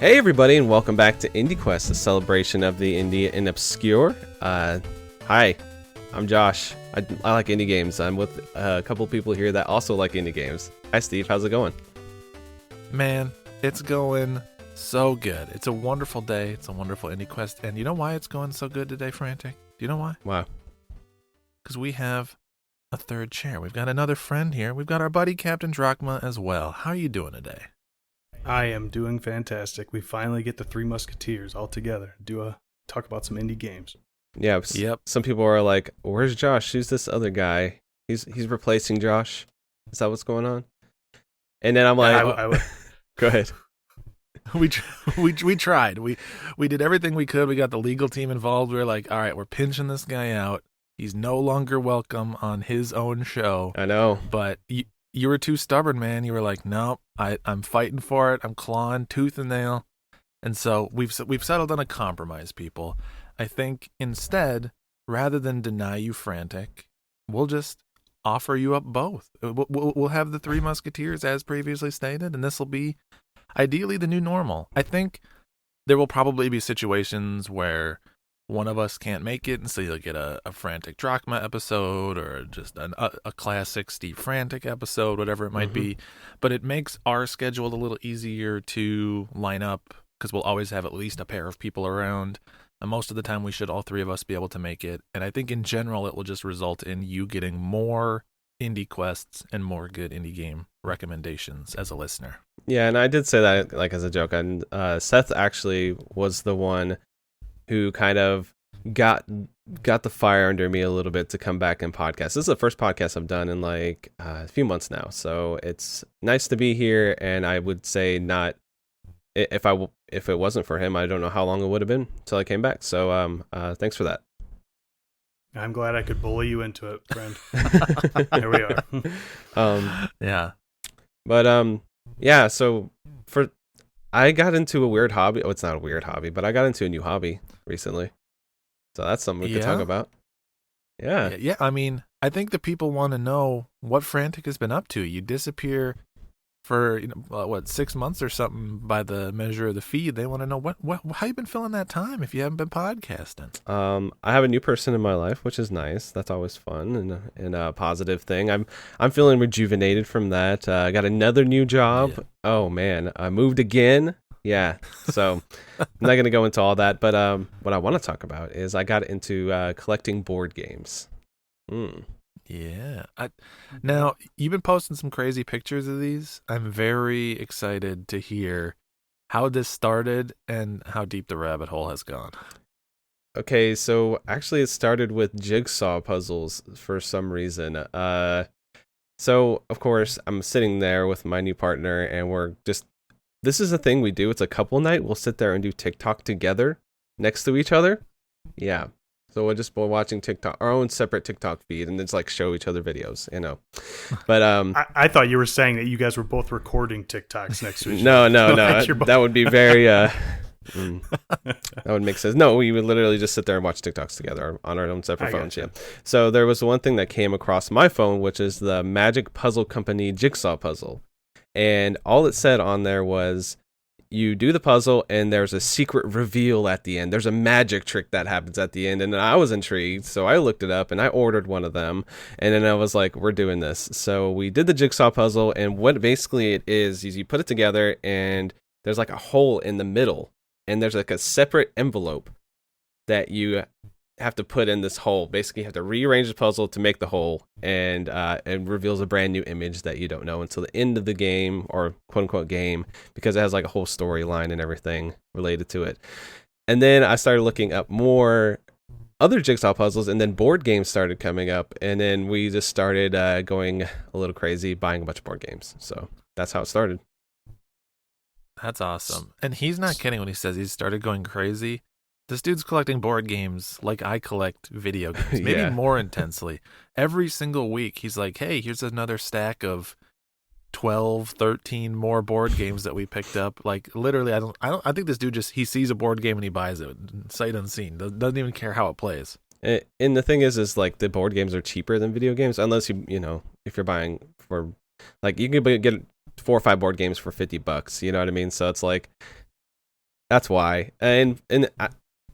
Hey everybody, and welcome back to Indie Quest, a celebration of the indie and obscure. Hi, I'm Josh. I like indie games. I'm with a couple people here that also like indie games. Hi Steve, how's it going? Man, it's going so good. It's a wonderful day. It's a wonderful Indie Quest. And you know why it's going so good today, Frantic? Do you know why? Wow. Because we have a third chair. We've got another friend here. We've got our buddy Captain Drachma as well. How are you doing today? I am doing fantastic. We finally get the three Musketeers all together. Talk about some indie games. Yeah. Yep. Some people are like, "Where's Josh? Who's this other guy? He's replacing Josh. Is that what's going on?" And then I'm like, "Go ahead." We tried. We did everything we could. We got the legal team involved. We were like, all right, we're pinching this guy out. He's no longer welcome on his own show. I know. But you were too stubborn, man. You were like, no, I'm fighting for it. I'm clawing tooth and nail. And so we've settled on a compromise, people. I think instead, rather than deny you Frantic, we'll just offer you up both. We'll have the three Musketeers as previously stated, and this will be ideally the new normal. I think there will probably be situations where one of us can't make it, and so you'll get a Frantic Drachma episode or just a classic Steve Frantic episode, whatever it might be. But it makes our schedule a little easier to line up because we'll always have at least a pair of people around. And most of the time, we should all three of us be able to make it. And I think in general, it will just result in you getting more indie quests and more good indie game recommendations as a listener. Yeah, and I did say that like as a joke. And Seth actually was the one who kind of got the fire under me a little bit to come back and podcast. This is the first podcast I've done in like a few months now, so it's nice to be here. And I would say not if it wasn't for him, I don't know how long it would have been until I came back. So thanks for that. I'm glad I could bully you into it, friend. Here we are. Yeah. But yeah. So I got into a weird hobby. Oh, it's not a weird hobby, but I got into a new hobby recently. So that's something we could talk about. Yeah. Yeah. I mean, I think the people want to know what Frantic has been up to. You disappear for 6 months or something by the measure of the feed. They want to know how you been filling that time if you haven't been podcasting. I have a new person in my life, which is nice. That's always fun and a positive thing. I'm feeling rejuvenated from that. I got another new job. Yeah. Oh man, I moved again. Yeah. So I'm not gonna go into all that, but what I want to talk about is I got into collecting board games. Yeah. Now, you've been posting some crazy pictures of these. I'm very excited to hear how this started and how deep the rabbit hole has gone. Okay, so actually it started with jigsaw puzzles for some reason. So, of course, I'm sitting there with my new partner, and this is a thing we do. It's a couple night. We'll sit there and do TikTok together next to each other. Yeah. So we'll just be watching TikTok, our own separate TikTok feed, and it's like show each other videos, you know. But I thought you were saying that you guys were both recording TikToks next to each other. No. Like That would be very. That would make sense. No, we would literally just sit there and watch TikToks together on our own separate phones. Gotcha. Yeah. So there was one thing that came across my phone, which is the Magic Puzzle Company jigsaw puzzle, and all it said on there was, you do the puzzle and there's a secret reveal at the end. There's a magic trick that happens at the end. And I was intrigued. So I looked it up and I ordered one of them. And then I was like, we're doing this. So we did the jigsaw puzzle. And what basically it is you put it together and there's like a hole in the middle. And there's like a separate envelope that you have to put in this hole. Basically, you have to rearrange the puzzle to make the hole, and it reveals a brand new image that you don't know until the end of the game, or quote unquote game, because it has like a whole storyline and everything related to it. And then I started looking up more other jigsaw puzzles, and then board games started coming up, and then we just started going a little crazy, buying a bunch of board games. So that's how it started. That's awesome. And he's not kidding when he says he started going crazy. This dude's collecting board games like I collect video games, maybe more intensely. Every single week, he's like, hey, here's another stack of 12, 13 more board games that we picked up. Like, literally, I think this dude he sees a board game and he buys it, sight unseen. Doesn't even care how it plays. And the thing is like the board games are cheaper than video games, unless you know, if you're buying for, like, you can get 4 or 5 board games for $50, you know what I mean? So it's like, That's why. And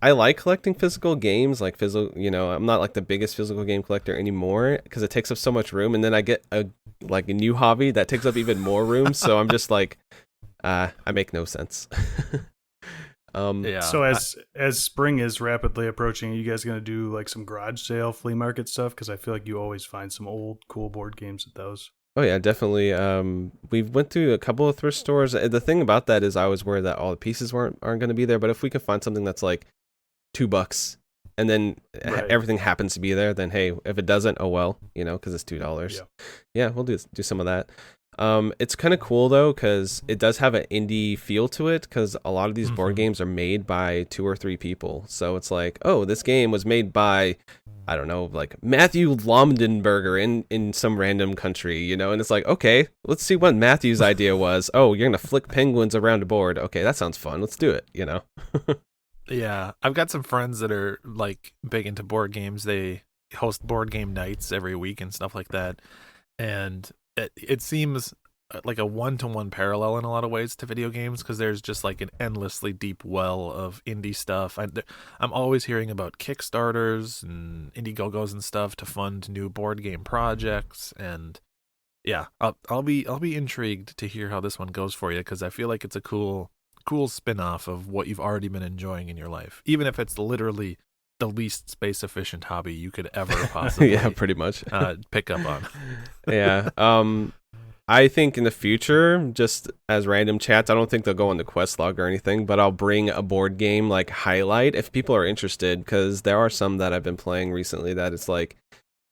I like collecting physical games, like physical. I'm not like the biggest physical game collector anymore because it takes up so much room, and then I get a new hobby that takes up even more room. So I'm just like, I make no sense. Yeah. So as spring is rapidly approaching, are you guys gonna do like some garage sale, flea market stuff? Because I feel like you always find some old cool board games at those. Oh yeah, definitely. We went to a couple of thrift stores. The thing about that is I was worried that all the pieces aren't going to be there. But if we can find something that's like $2 and then everything happens to be there, then hey, if it doesn't, oh well, because it's $2. Yeah, we'll do some of that. It's kind of cool though because it does have an indie feel to it because a lot of these board games are made by 2 or 3 people. So it's like, oh, this game was made by, I don't know, like Matthew Lomdenberger in some random country, and it's like, okay, let's see what Matthew's idea was. Oh, you're gonna flick penguins around a board. Okay, that sounds fun. Let's do it. Yeah, I've got some friends that are like big into board games. They host board game nights every week and stuff like that, and it seems like a 1-to-1 parallel in a lot of ways to video games because there's just like an endlessly deep well of indie stuff. I'm always hearing about Kickstarters and Indiegogos and stuff to fund new board game projects, and yeah, I'll be intrigued to hear how this one goes for you because I feel like it's a cool spin-off of what you've already been enjoying in your life, even if it's literally the least space efficient hobby you could ever possibly yeah, pretty much pick up on. Yeah. I think in the future, just as random chats, I don't think they'll go on the quest log or anything, but I'll bring a board game like highlight if people are interested, because there are some that I've been playing recently that it's like,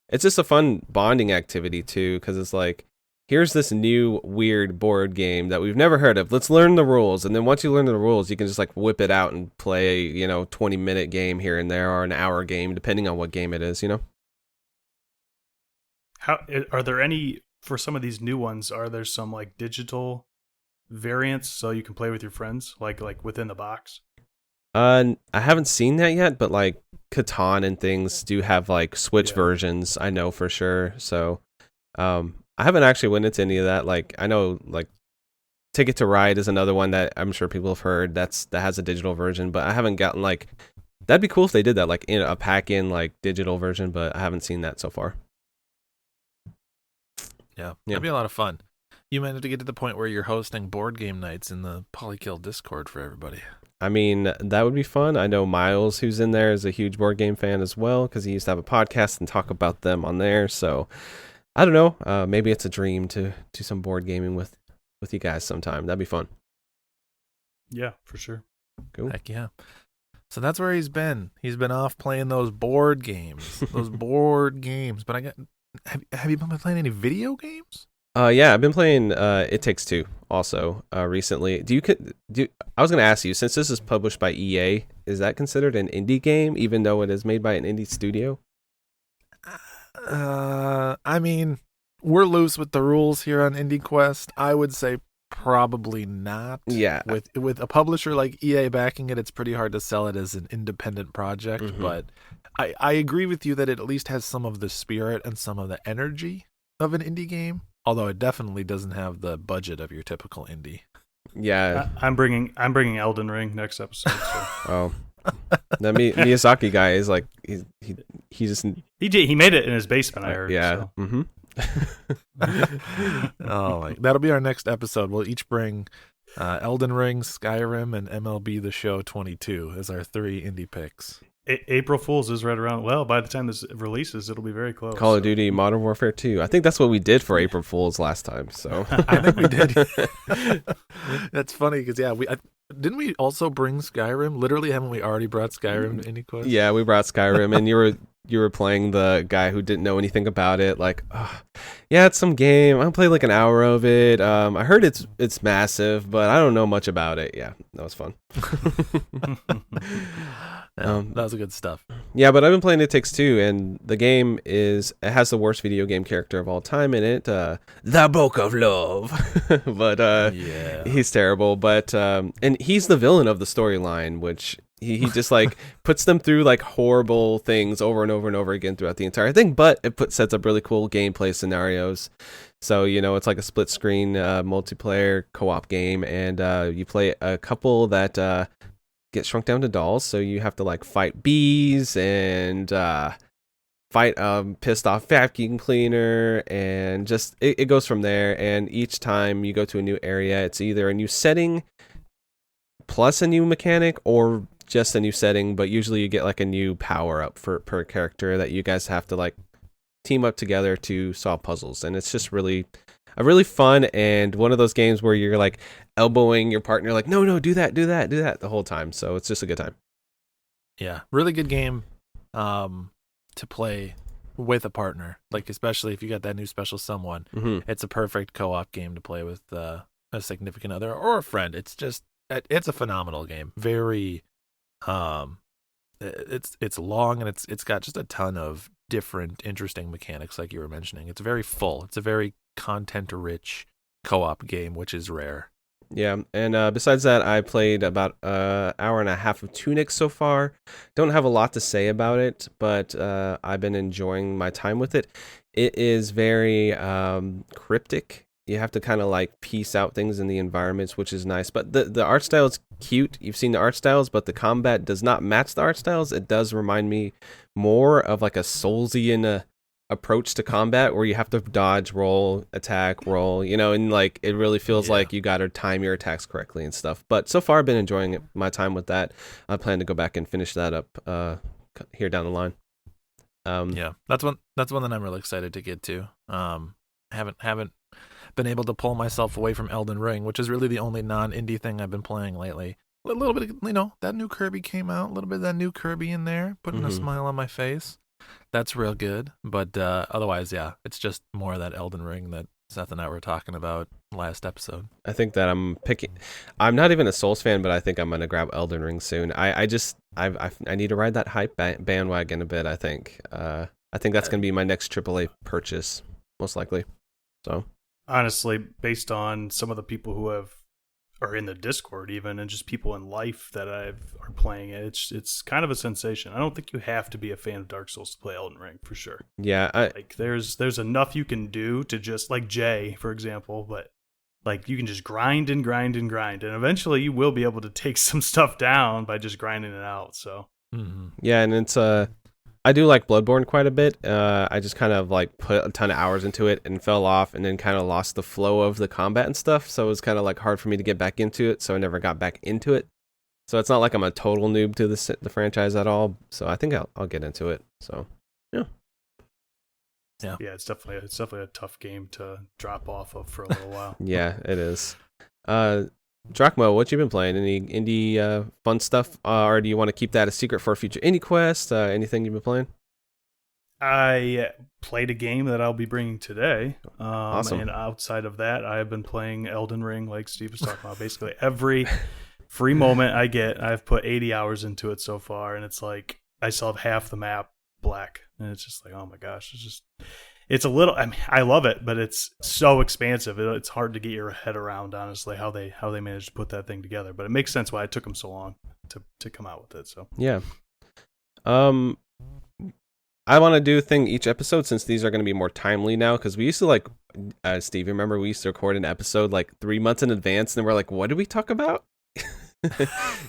it's just a fun bonding activity too, because it's like, here's this new weird board game that we've never heard of. Let's learn the rules. And then once you learn the rules, you can just like whip it out and play, 20-minute game here and there or an hour game, depending on what game it is, How are there any, for some of these new ones, are there some like digital variants so you can play with your friends, like within the box? I haven't seen that yet, but like Catan and things do have like Switch versions, I know for sure. So, I haven't actually went into any of that. Like, I know, like, Ticket to Ride is another one that I'm sure people have heard that has a digital version, but I haven't gotten, like, that'd be cool if they did that, like, in a pack-in, like, digital version, but I haven't seen that so far. Yeah, that'd be a lot of fun. You might have to get to the point where you're hosting board game nights in the Polykill Discord for everybody. I mean, that would be fun. I know Miles, who's in there, is a huge board game fan as well, because he used to have a podcast and talk about them on there, so I don't know. Maybe it's a dream to do some board gaming with you guys sometime. That'd be fun. Yeah, for sure. Cool. Heck yeah. So that's where he's been. He's been off playing those board games. But have you been playing any video games? Yeah, I've been playing It Takes Two also recently. I was going to ask you, since this is published by EA, is that considered an indie game, even though it is made by an indie studio? I mean, we're loose with the rules here on IndieQuest. I would say probably not. Yeah. With a publisher like EA backing it, it's pretty hard to sell it as an independent project. Mm-hmm. But I agree with you that it at least has some of the spirit and some of the energy of an indie game. Although it definitely doesn't have the budget of your typical indie. Yeah. I'm bringing Elden Ring next episode. So. Oh. The Miyazaki guy is like he made it in his basement, I heard. Yeah. So. Mm-hmm. Oh, that'll be our next episode. We'll each bring Elden Ring, Skyrim, and MLB The Show 22 as our 3 indie picks. April Fool's is right around. Well, by the time this releases, it'll be very close. Call of Duty Modern Warfare 2. I think that's what we did for April Fool's last time. So I think we did. That's funny because didn't we also bring Skyrim? Literally, haven't we already brought Skyrim to IndieQuest? Yeah, we brought Skyrim, and you were playing the guy who didn't know anything about it. Like, yeah, it's some game. I played like an hour of it. I heard it's massive, but I don't know much about it. Yeah, that was fun. That was good stuff. Yeah, but I've been playing It Takes Two, and the game it has the worst video game character of all time in it, the Book of Love. But he's terrible. But and he's the villain of the storyline, which he just like puts them through like horrible things over and over and over again throughout the entire thing. But it sets up really cool gameplay scenarios. So, it's like a split screen multiplayer co-op game, and you play a couple that get shrunk down to dolls. So you have to like fight bees and fight pissed off vacuum cleaner, and just it goes from there. And each time you go to a new area, it's either a new setting plus a new mechanic or just a new setting, but usually you get like a new power up per character that you guys have to like team up together to solve puzzles. And it's just really fun, and one of those games where you're like elbowing your partner like, no, do that the whole time. So it's just a good time. Yeah, really good game to play with a partner, like especially if you got that new special someone. It's a perfect co-op game to play with a significant other or a friend. It's a phenomenal game. Very it's long, and it's got just a ton of different interesting mechanics like you were mentioning. It's very full. It's a very content rich co-op game, which is rare. Yeah, and besides that, I played about an hour and a half of Tunic so far. Don't have a lot to say about it, but I've been enjoying my time with it. It is very cryptic. You have to kind of like piece out things in the environments, which is nice. But the art style is cute. You've seen the art styles, but the combat does not match the art styles. It does remind me more of like a Soulsian approach to combat, where you have to dodge, roll, attack, roll, and like it really feels like you got to time your attacks correctly and stuff. But so far I've been enjoying my time with that. I plan to go back and finish that up here down the line. That's one that I'm really excited to get to. Haven't been able to pull myself away from Elden Ring, which is really the only non-indie thing I've been playing lately. A little bit of, that new Kirby came out, a little bit of that new Kirby in there, putting a smile on my face. That's real good. But otherwise, yeah, it's just more of that Elden Ring that Seth and I were talking about last episode. I think that I'm not even a Souls fan, but I think I'm going to grab Elden Ring soon. I need to ride that hype bandwagon a bit, I think. I think that's going to be my next AAA purchase, most likely. So honestly, based on some of the people who are in the Discord even, and just people in life that are playing it, it's kind of a sensation. I don't think you have to be a fan of Dark Souls to play Elden Ring, for sure. Yeah, like there's enough you can do to just, like Jay, for example, but like you can just grind and grind and grind, and eventually you will be able to take some stuff down by just grinding it out. So yeah, and it's I do like Bloodborne quite a bit. I just kind of like put a ton of hours into it and fell off, and then kind of lost the flow of the combat and stuff. So it was kind of like hard for me to get back into it. So I never got back into it. So it's not like I'm a total noob to the franchise at all. So I think I'll get into it. So yeah. It's definitely a tough game to drop off of for a little while. Yeah, it is. Drachmo, what you been playing? Any indie fun stuff, or do you want to keep that a secret for a future indie quest? Anything you've been playing? I played a game that I'll be bringing today. Awesome. And outside of that, I have been playing Elden Ring, like Steve was talking about. Basically, every free moment I get, I've put 80 hours into it so far, and it's like I still have half the map black, and it's just like, oh my gosh, it's a little. I mean, I love it, but it's so expansive. It's hard to get your head around, honestly, how they managed to put that thing together. But it makes sense why it took them so long to come out with it. So yeah. I want to do a thing each episode, since these are going to be more timely now, because we used to like, Steve, remember we used to record an episode like 3 months in advance, and we're like, what did we talk about?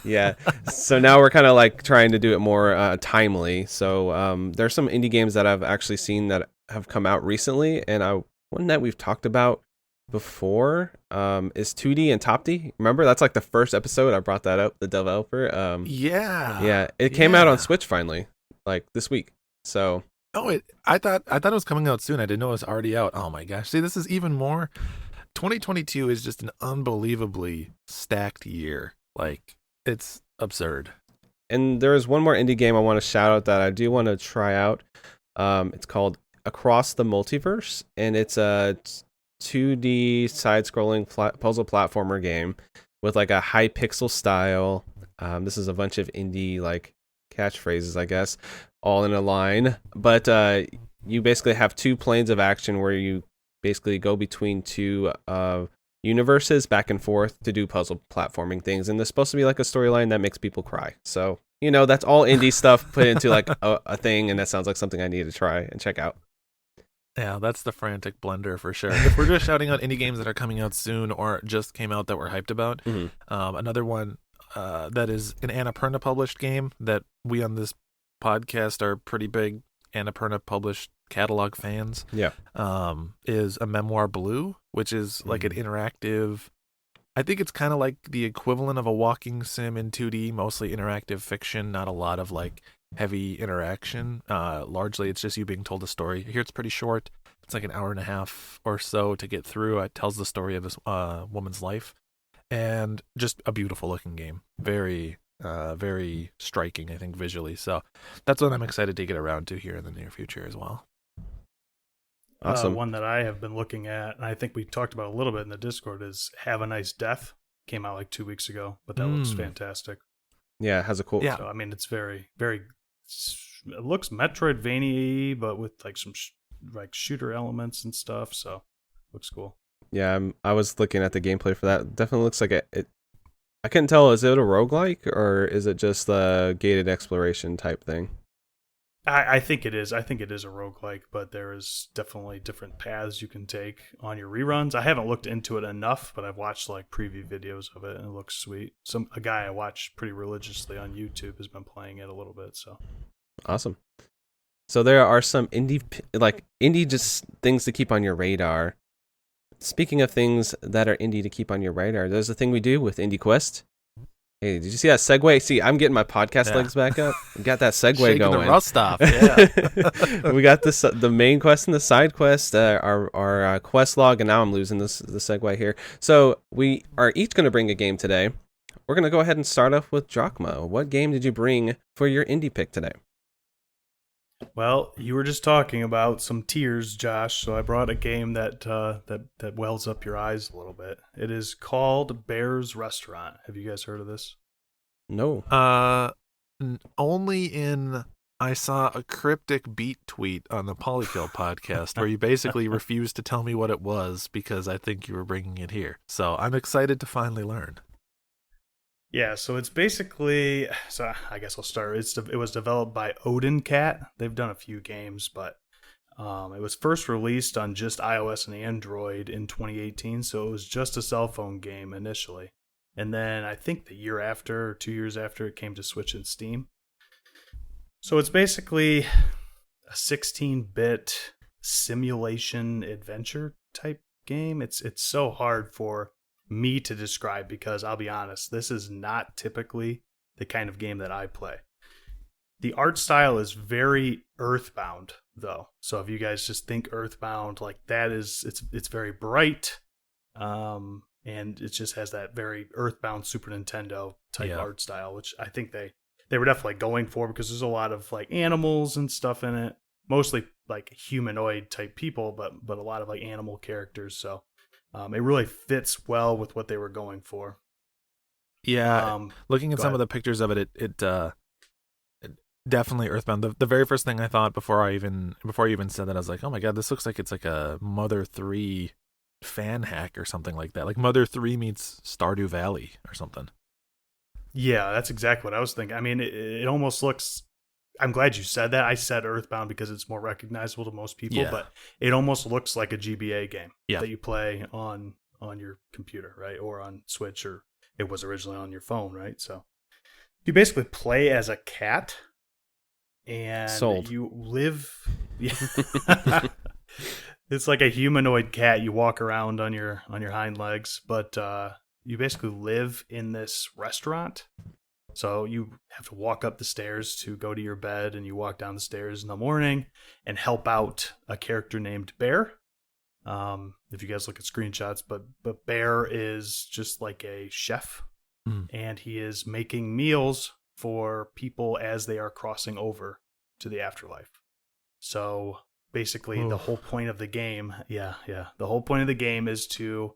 Yeah. So now we're kind of like trying to do it more timely. So there's some indie games that I've actually seen that have come out recently, and one that we've talked about before is 2D and Top D. Remember, that's like the first episode I brought that up, the developer. It came out on Switch finally, like this week. So I thought it was coming out soon. I didn't know it was already out. Oh my gosh. See, this is even more. 2022 is just an unbelievably stacked year. Like, it's absurd. And there's one more indie game I want to shout out that I do want to try out. It's called Across the Multiverse, and it's a 2D side-scrolling puzzle platformer game with like a high pixel style. This is a bunch of indie like catchphrases, I guess, all in a line. But you basically have two planes of action where you basically go between two universes back and forth to do puzzle platforming things. And there's supposed to be like a storyline that makes people cry. So, that's all indie stuff put into like a thing. And that sounds like something I need to try and check out. Yeah, that's the frantic blender for sure. If we're just shouting out indie games that are coming out soon or just came out that we're hyped about, another one that is an Annapurna published game that we on this podcast are pretty big Annapurna published catalog fans. Yeah. Is A Memoir Blue, which is like an interactive. I think it's kind of like the equivalent of a walking sim in 2D, mostly interactive fiction, not a lot of like heavy interaction. Largely, it's just you being told a story. Here, it's pretty short. It's like an hour and a half or so to get through. It tells the story of this woman's life, and just a beautiful looking game. Very, very striking, I think, visually. So that's what I'm excited to get around to here in the near future as well. Awesome. One that I have been looking at, and I think we talked about a little bit in the Discord, is Have a Nice Death. Came out like 2 weeks ago, but that looks fantastic. Yeah, it has a cool. So, I mean, it's very, very. It looks Metroidvania, but with like some like shooter elements and stuff. So, looks cool. Yeah, I was looking at the gameplay for that. Definitely looks like it. I couldn't tell. Is it a roguelike or is it just a gated exploration type thing? I think it is. I think it is a roguelike, but there is definitely different paths you can take on your reruns. I haven't looked into it enough, but I've watched like preview videos of it, and it looks sweet. A guy I watch pretty religiously on YouTube has been playing it a little bit. So awesome. So there are some indie just things to keep on your radar. Speaking of things that are indie to keep on your radar, there's a thing we do with Indie Quest. Hey, did you see that segue? See, I'm getting my podcast legs back up. We got that segue Shaking going. the rust off. Yeah. We got the main quest and the side quest, our quest log, and now I'm losing the segue here. So we are each going to bring a game today. We're going to go ahead and start off with Drachma. What game did you bring for your indie pick today? Well, you were just talking about some tears, Josh, so I brought a game that wells up your eyes a little bit. It is called Bear's Restaurant. Have you guys heard of this? No. Only in I saw a cryptic beat tweet on the Polykill podcast where you basically refused to tell me what it was because I think you were bringing it here. So I'm excited to finally learn. Yeah, so it's basically, so I guess I'll start. It was developed by Odin Cat. They've done a few games, but it was first released on just iOS and Android in 2018, so it was just a cell phone game initially. And then I think the year after, or 2 years after, it came to Switch and Steam. So it's basically a 16-bit simulation adventure type game. It's so hard for me to describe because I'll be honest, this is not typically the kind of game that I play. The art style is very Earthbound though. So if you guys just think Earthbound, like that is it's very bright. And it just has that very Earthbound Super Nintendo type art style, which I think they were definitely going for because there's a lot of like animals and stuff in it. Mostly like humanoid type people, but a lot of like animal characters. So it really fits well with what they were going for. Yeah, looking at some of the pictures of it, it definitely Earthbound. The very first thing I thought before you even said that, I was like, oh my god, this looks like it's like a Mother 3 fan hack or something like that. Like Mother 3 meets Stardew Valley or something. Yeah, that's exactly what I was thinking. I mean, it almost looks. I'm glad you said that. I said Earthbound because it's more recognizable to most people, but it almost looks like a GBA game that you play on your computer, right? Or on Switch, or it was originally on your phone, right? So you basically play as a cat and you live. It's like a humanoid cat. You walk around on your hind legs, but you basically live in this restaurant. So you have to walk up the stairs to go to your bed, and you walk down the stairs in the morning and help out a character named Bear. If you guys look at screenshots, but Bear is just like a chef, and he is making meals for people as they are crossing over to the afterlife. So basically, the whole point of the game, the whole point of the game is to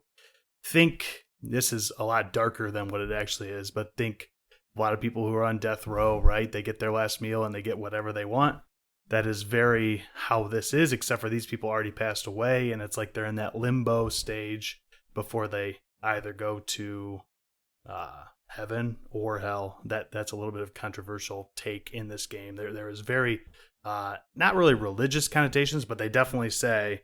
think. This is a lot darker than what it actually is, but think. A lot of people who are on death row, right? They get their last meal and they get whatever they want. That is very how this is, except for these people already passed away, and it's like they're in that limbo stage before they either go to heaven or hell. That's a little bit of controversial take in this game. There is very not really religious connotations, but they definitely say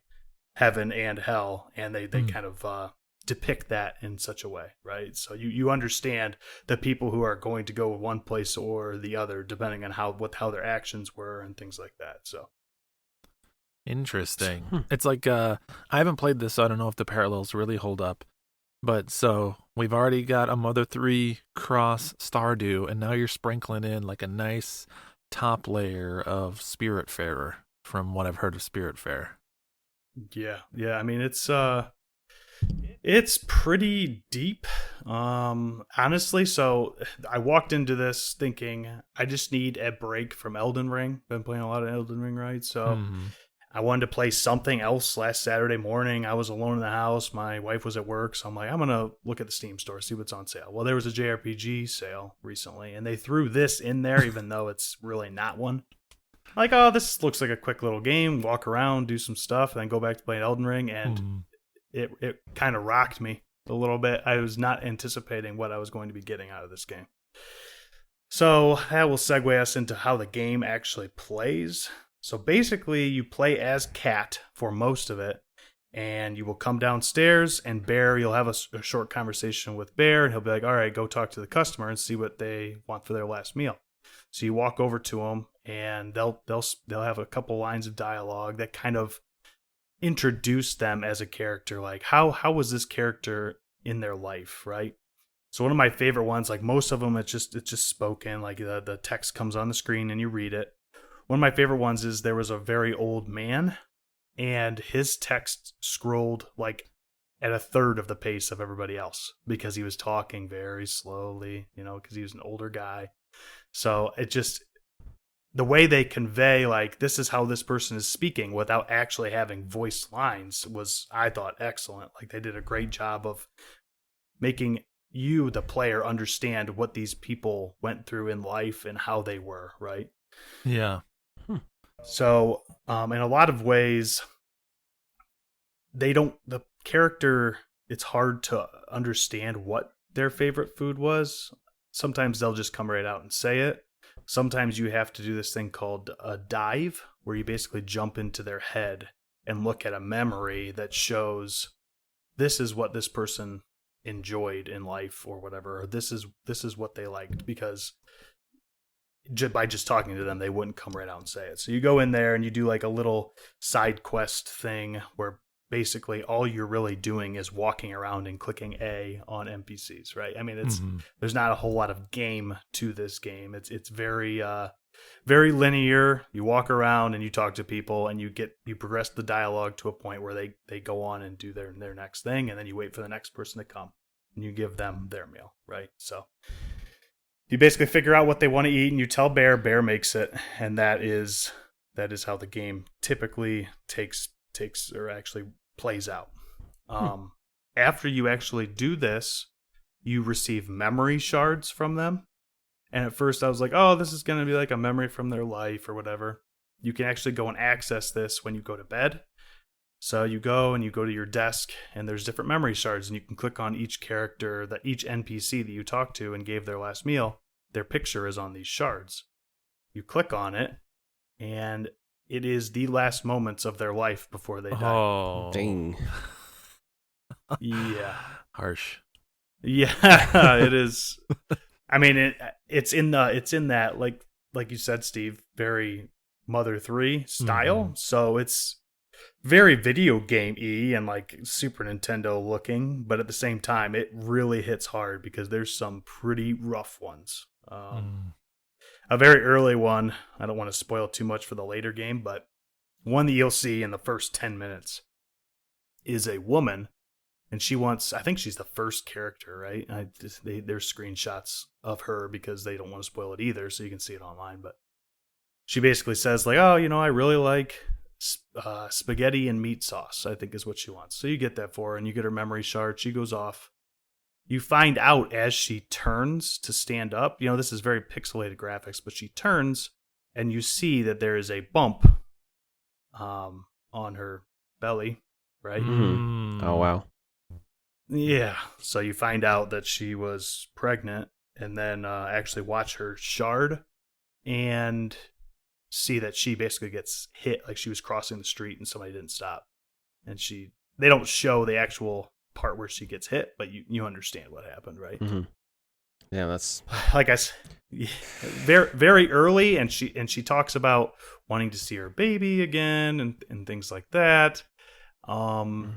heaven and hell, and they kind of depict that in such a way, right? So you understand the people who are going to go one place or the other, depending on how their actions were and things like that. So interesting. It's like I haven't played this, so I don't know if the parallels really hold up. But so we've already got a Mother 3 cross Stardew, and now you're sprinkling in like a nice top layer of Spiritfarer, from what I've heard of Spiritfarer. Yeah. I mean, it's pretty deep, honestly. So I walked into this thinking I just need a break from Elden Ring. Been playing a lot of Elden Ring, right? So I wanted to play something else last Saturday morning. I was alone in the house. My wife was at work, so I'm like, I'm going to look at the Steam store, see what's on sale. Well, there was a JRPG sale recently, and they threw this in there, even though it's really not one. Like, oh, this looks like a quick little game. Walk around, do some stuff, and then go back to playing Elden Ring, and it kind of rocked me a little bit. I was not anticipating what I was going to be getting out of this game. So that will segue us into how the game actually plays. So basically, you play as Cat for most of it, and you will come downstairs, and Bear, you'll have a short conversation with Bear, and he'll be like, all right, go talk to the customer and see what they want for their last meal. So you walk over to them, and they'll have a couple lines of dialogue that kind of introduce them as a character. Like, how was this character in their life, right? So one of my favorite ones, like most of them, it's just spoken. Like the text comes on the screen and you read it. One of my favorite ones is there was a very old man, and his text scrolled like at a third of the pace of everybody else because he was talking very slowly, because he was an older guy. So it just, the way they convey, like, this is how this person is speaking without actually having voiced lines was, I thought, excellent. Like, they did a great job of making you, the player, understand what these people went through in life and how they were, right? Yeah. So, in a lot of ways, the character, it's hard to understand what their favorite food was. Sometimes they'll just come right out and say it. Sometimes you have to do this thing called a dive, where you basically jump into their head and look at a memory that shows this is what this person enjoyed in life or whatever, or this is what they liked, because by just talking to them, they wouldn't come right out and say it. So you go in there and you do like a little side quest thing where basically all you're really doing is walking around and clicking A on NPCs, right? I mean, there's not a whole lot of game to this game. It's very very linear. You walk around and you talk to people, and you progress the dialogue to a point where they go on and do their next thing, and then you wait for the next person to come and you give them their meal, right? So you basically figure out what they want to eat, and you tell Bear makes it, and that is how the game typically takes or actually plays out. After you actually do this, you receive memory shards from them. And at first I was like, oh, this is going to be like a memory from their life or whatever. You can actually go and access this when you go to bed. So you go to your desk, and there's different memory shards, and you can click on each character, each NPC that you talked to and gave their last meal. Their picture is on these shards. You click on it, and it is the last moments of their life before they die. Oh, dang. Yeah. Harsh. Yeah, it is. I mean, it's in that, like you said, Steve, very Mother 3 style. So it's very video game-y and like Super Nintendo looking, but at the same time, it really hits hard because there's some pretty rough ones. A very early one, I don't want to spoil too much for the later game, but one that you'll see in the first 10 minutes is a woman, and I think she's the first character, right? There's screenshots of her because they don't want to spoil it either, so you can see it online, but she basically says, like, oh, I really like spaghetti and meat sauce, I think is what she wants. So you get that for her, and you get her memory shard. She goes off. You find out as she turns to stand up, this is very pixelated graphics, but she turns and you see that there is a bump on her belly, right? Oh, wow. Yeah. So you find out that she was pregnant, and then actually watch her shard and see that she basically gets hit, like she was crossing the street and somebody didn't stop. And they don't show the actual part where she gets hit, but you understand what happened, right? Mm-hmm. Yeah, that's like I said, very very early, and she talks about wanting to see her baby again and things like that. And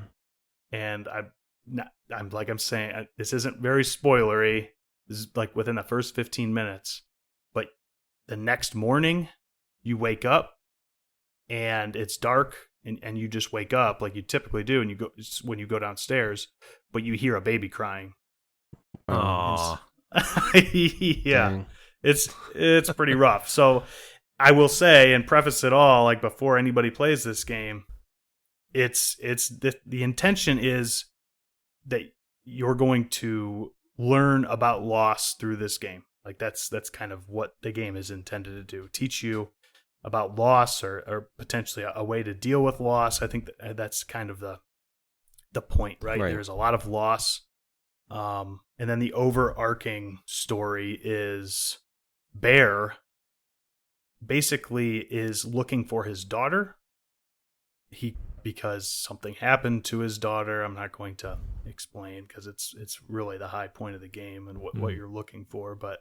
I'm saying this isn't very spoilery. This is like within the first 15 minutes, but the next morning you wake up and it's dark, and you just wake up like you typically do, and you go when you go downstairs, but you hear a baby crying. Aww. Yeah. Dang. It's pretty rough. So I will say, and preface it all, like before anybody plays this game, it's the intention is that you're going to learn about loss through this game. Like that's kind of what the game is intended to do. Teach you about loss, or potentially a way to deal with loss. I think that's kind of the point, right? There's a lot of loss. And then the overarching story is Bear basically is looking for his daughter. Because something happened to his daughter. I'm not going to explain because it's really the high point of the game and what you're looking for. But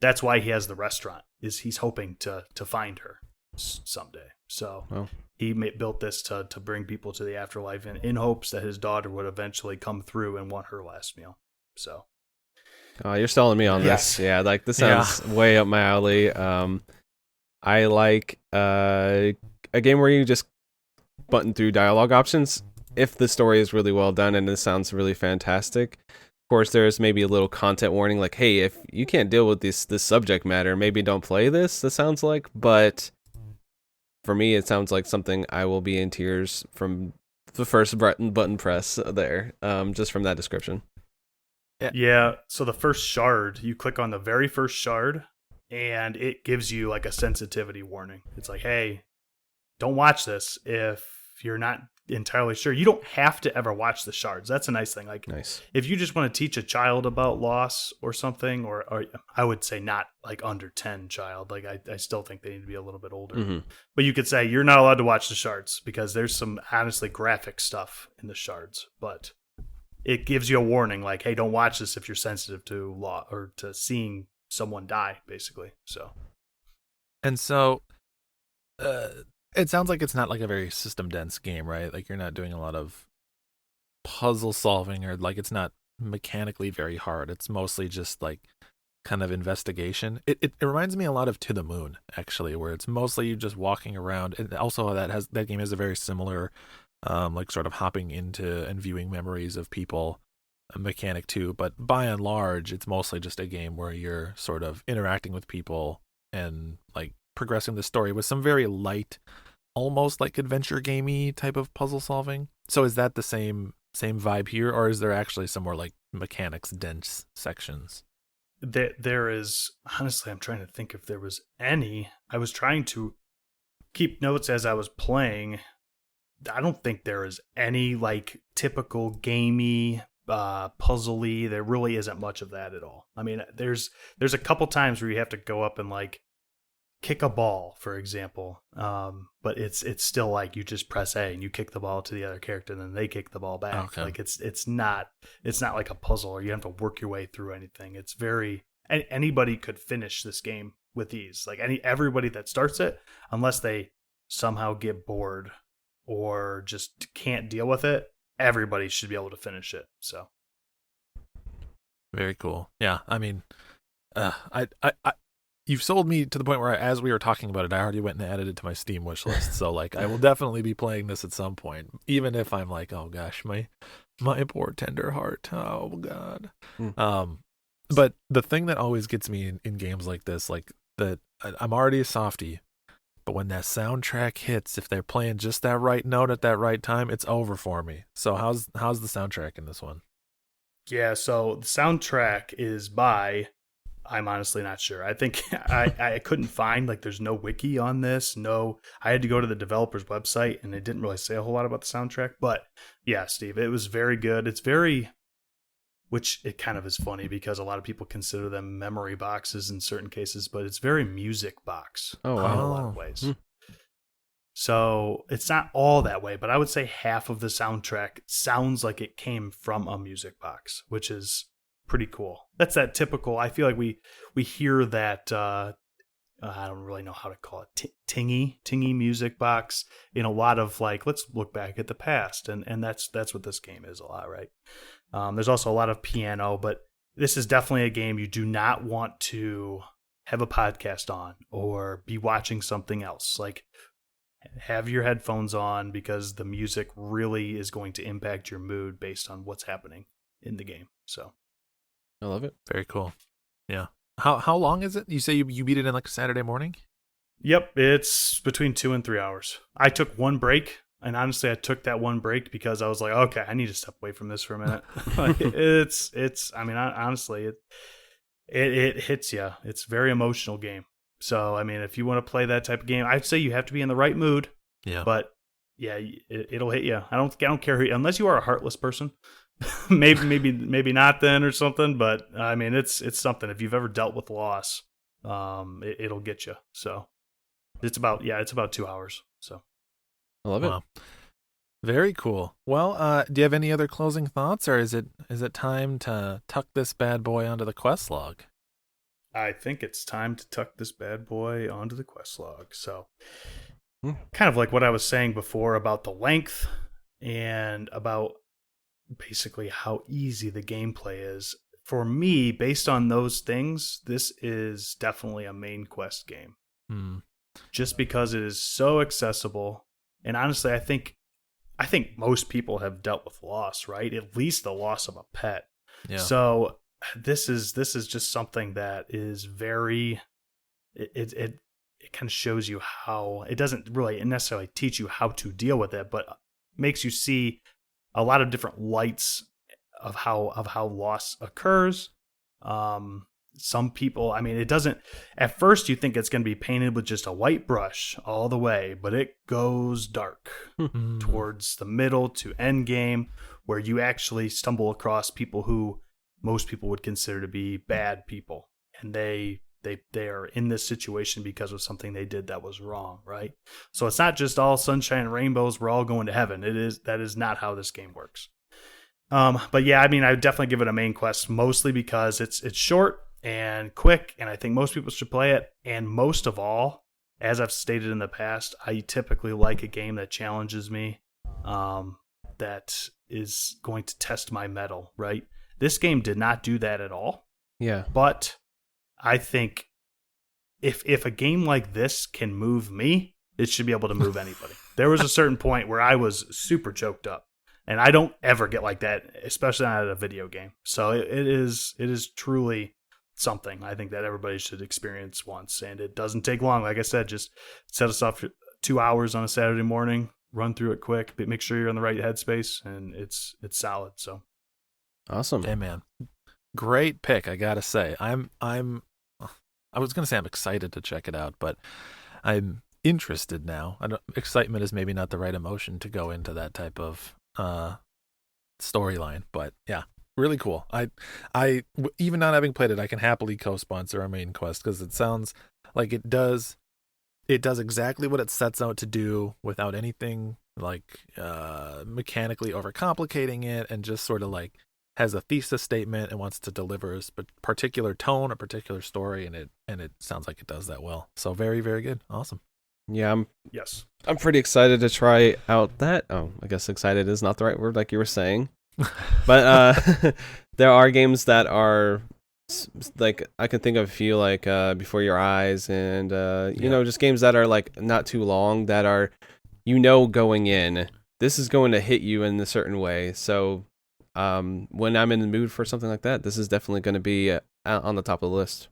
that's why he has the restaurant, is he's hoping to find her someday. So he built this to bring people to the afterlife in hopes that his daughter would eventually come through and want her last meal. So. Oh, you're selling me on this. Yeah, like this sounds way up my alley. I like a game where you just button through dialogue options if the story is really well done and it sounds really fantastic. Of course, there's maybe a little content warning like, hey, if you can't deal with this subject matter, maybe don't play this. That sounds like, but for me, it sounds like something I will be in tears from the first button press there, just from that description. Yeah, so the first shard, you click on the very first shard, and it gives you like a sensitivity warning. It's like, hey, don't watch this if you're not entirely sure. You don't have to ever watch the shards. That's a nice thing. Like, if you just want to teach a child about loss or something, or I would say not like under 10 child. Like, I still think they need to be a little bit older. Mm-hmm. But you could say you're not allowed to watch the shards because there's some honestly graphic stuff in the shards. But it gives you a warning like, hey, don't watch this if you're sensitive to law or to seeing someone die, basically. So it sounds like it's not like a very system dense game, right? Like you're not doing a lot of puzzle solving, or like it's not mechanically very hard. It's mostly just like kind of investigation. It reminds me a lot of To the Moon, actually, where it's mostly you just walking around, and also that game has a very similar like sort of hopping into and viewing memories of people mechanic too. But by and large, it's mostly just a game where you're sort of interacting with people and like progressing the story with some very light, almost like adventure gamey type of puzzle solving. So is that the same vibe here, or is there actually some more like mechanics dense sections? There is, honestly, I'm trying to think if there was any. I was trying to keep notes as I was playing. I don't think there is any like typical gamey puzzly. There really isn't much of that at all. I mean, there's a couple times where you have to go up and like kick a ball, for example, but it's still like you just press A and you kick the ball to the other character, and then they kick the ball back. Okay. Like it's not like a puzzle, or you have to work your way through anything. It's very, anybody could finish this game with ease. Like everybody that starts it, unless they somehow get bored or just can't deal with it, everybody should be able to finish it. So very cool. Yeah, I mean, I you've sold me to the point where as we were talking about it, I already went and added it to my Steam wish list. So like, I will definitely be playing this at some point, even if I'm like, oh gosh, my poor tender heart. Oh God. But the thing that always gets me in games like this, like that, I'm already a softie, but when that soundtrack hits, if they're playing just that right note at that right time, it's over for me. So how's the soundtrack in this one? Yeah, so the soundtrack is by, I'm honestly not sure. I think I couldn't find, like, there's no wiki on this. No, I had to go to the developer's website, and it didn't really say a whole lot about the soundtrack. But yeah, Steve, it was very good. It's very, which it kind of is funny because a lot of people consider them memory boxes in certain cases, but it's very music box. Oh, wow. In a lot of ways. So it's not all that way, but I would say half of the soundtrack sounds like it came from a music box, which is pretty cool. That's that typical. I feel like we hear that. I don't really know how to call it, tingy music box in a lot of like, let's look back at the past, and that's what this game is a lot, right? There's also a lot of piano, but this is definitely a game you do not want to have a podcast on or be watching something else. Like, have your headphones on because the music really is going to impact your mood based on what's happening in the game. So I love it. Very cool. Yeah. How long is it? You say you beat it in like Saturday morning? Yep, it's between 2 and 3 hours. I took one break, and honestly, I took that one break because I was like, okay, I need to step away from this for a minute. I mean, honestly, it hits you. It's a very emotional game. So, I mean, if you want to play that type of game, I'd say you have to be in the right mood. Yeah. But yeah, it'll hit you. I don't care unless you are a heartless person. maybe not then or something. But I mean, it's something. If you've ever dealt with loss, it'll get you. So it's about 2 hours. So I love it. Wow. Very cool. Well, do you have any other closing thoughts, or is it time to tuck this bad boy onto the quest log? I think it's time to tuck this bad boy onto the quest log. So kind of like what I was saying before about the length and about basically how easy the gameplay is. For me, based on those things, this is definitely a main quest game. Just because it is so accessible. And honestly, I think most people have dealt with loss, right? At least the loss of a pet. Yeah. So this is just something that is very it kind of shows you how it doesn't really necessarily teach you how to deal with it, but makes you see a lot of different lights of how loss occurs. Some people, I mean, it doesn't, at first you think it's going to be painted with just a white brush all the way, but it goes dark towards the middle to end game, where you actually stumble across people who most people would consider to be bad people. And they are in this situation because of something they did that was wrong, right? So it's not just all sunshine and rainbows, we're all going to heaven. That is not how this game works. But yeah, I mean, I would definitely give it a main quest, mostly because it's short and quick, and I think most people should play it. And most of all, as I've stated in the past, I typically like a game that challenges me, that is going to test my mettle, right? This game did not do that at all. Yeah. But I think if a game like this can move me, it should be able to move anybody. There was a certain point where I was super choked up, and I don't ever get like that, especially not at a video game. So it is truly something I think that everybody should experience once, and it doesn't take long. Like I said, just set us up for 2 hours on a Saturday morning, run through it quick, but make sure you're in the right headspace, and it's solid. So awesome. Hey man, great pick. I gotta say, I was gonna say I'm excited to check it out, but I'm interested now. Excitement is maybe not the right emotion to go into that type of storyline, but yeah, really cool. I even not having played it, I can happily co-sponsor a main quest because it sounds like it does exactly what it sets out to do without anything like mechanically overcomplicating it, and just sort of like has a thesis statement and wants to deliver a particular tone, a particular story, and it sounds like it does that well. So very, very good. Awesome. Yeah, I'm pretty excited to try out that. Oh, I guess excited is not the right word, like you were saying. But there are games that are like, I can think of a few, like Before Your Eyes, and you know, just games that are like not too long, that are, you know, going in, this is going to hit you in a certain way. So when I'm in the mood for something like that, this is definitely going to be on the top of the list.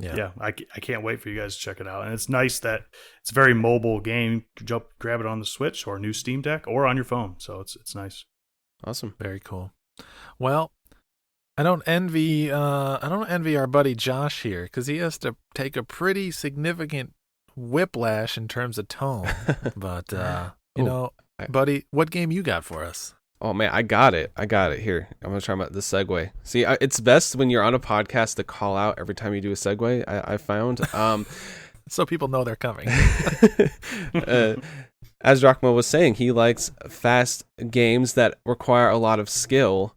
Yeah, I can't wait for you guys to check it out. And it's nice that it's a very mobile game. You can jump, grab it on the Switch or new Steam Deck or on your phone. So it's nice. Awesome. Very cool. Well, I don't envy our buddy Josh here, because he has to take a pretty significant whiplash in terms of tone. But you know, buddy, what game you got for us? Oh man, I got it here. I'm gonna try the segue. See, it's best when you're on a podcast to call out every time you do a segue. I found so people know they're coming. As Drachma was saying, he likes fast games that require a lot of skill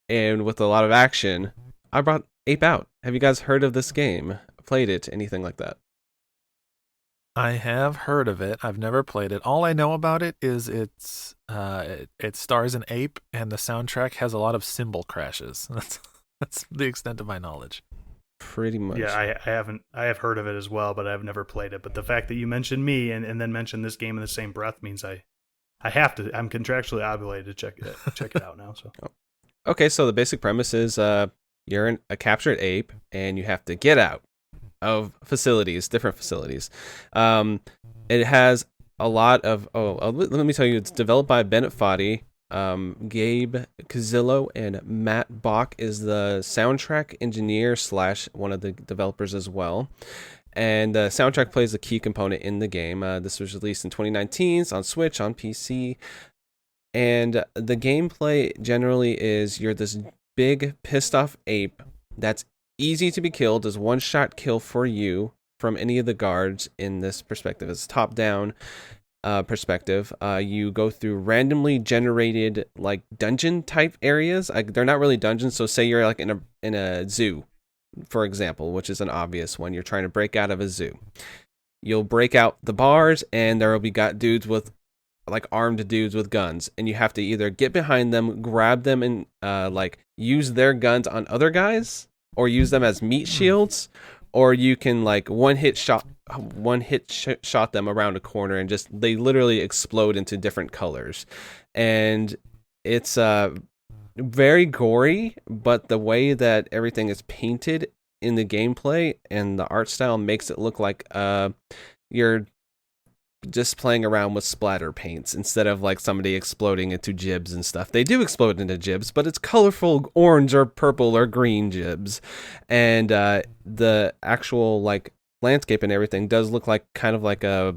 and with a lot of action. I brought Ape Out. Have you guys heard of this game? Played it? Anything like that? I have heard of it. I've never played it. All I know about it is it stars an ape, and the soundtrack has a lot of cymbal crashes. That's the extent of my knowledge. Pretty much. Yeah, I have heard of it as well, but I've never played it. But the fact that you mentioned me and then mentioned this game in the same breath means I have to. I'm contractually obligated to check it out now. So. Okay, so the basic premise is you're a captured ape, and you have to get out of different facilities. It has a lot of. Let me tell you, it's developed by Bennett Foddy. Gabe Cazillo and Matt Bach is the soundtrack engineer / one of the developers as well. And the soundtrack plays a key component in the game. This was released in 2019 on Switch, on PC. And the gameplay generally is you're this big pissed off ape that's easy to be killed. Does one shot kill for you from any of the guards in this perspective. It's top down perspective. You go through randomly generated like dungeon type areas. They're not really dungeons. So say you're like in a zoo, for example, which is an obvious one. You're trying to break out of a zoo. You'll break out the bars, and there will be dudes with like armed dudes with guns, and you have to either get behind them, grab them, and like use their guns on other guys, or use them as meat shields, or you can like one hit shot them around a corner, and just they literally explode into different colors. And it's very gory, but the way that everything is painted in the gameplay and the art style makes it look like you're just playing around with splatter paints instead of like somebody exploding into gibs and stuff. They do explode into gibs, but it's colorful orange or purple or green gibs. And the actual like landscape and everything does look like kind of like a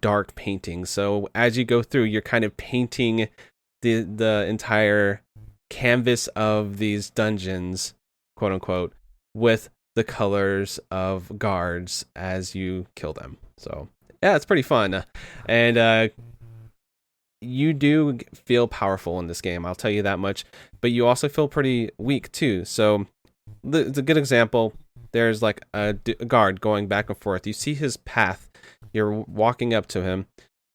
dark painting. So as you go through, you're kind of painting the entire canvas of these dungeons, quote unquote, with the colors of guards as you kill them. So yeah, it's pretty fun. And you do feel powerful in this game, I'll tell you that much. But you also feel pretty weak too. So it's a good example. There's like a guard going back and forth. You see his path. You're walking up to him.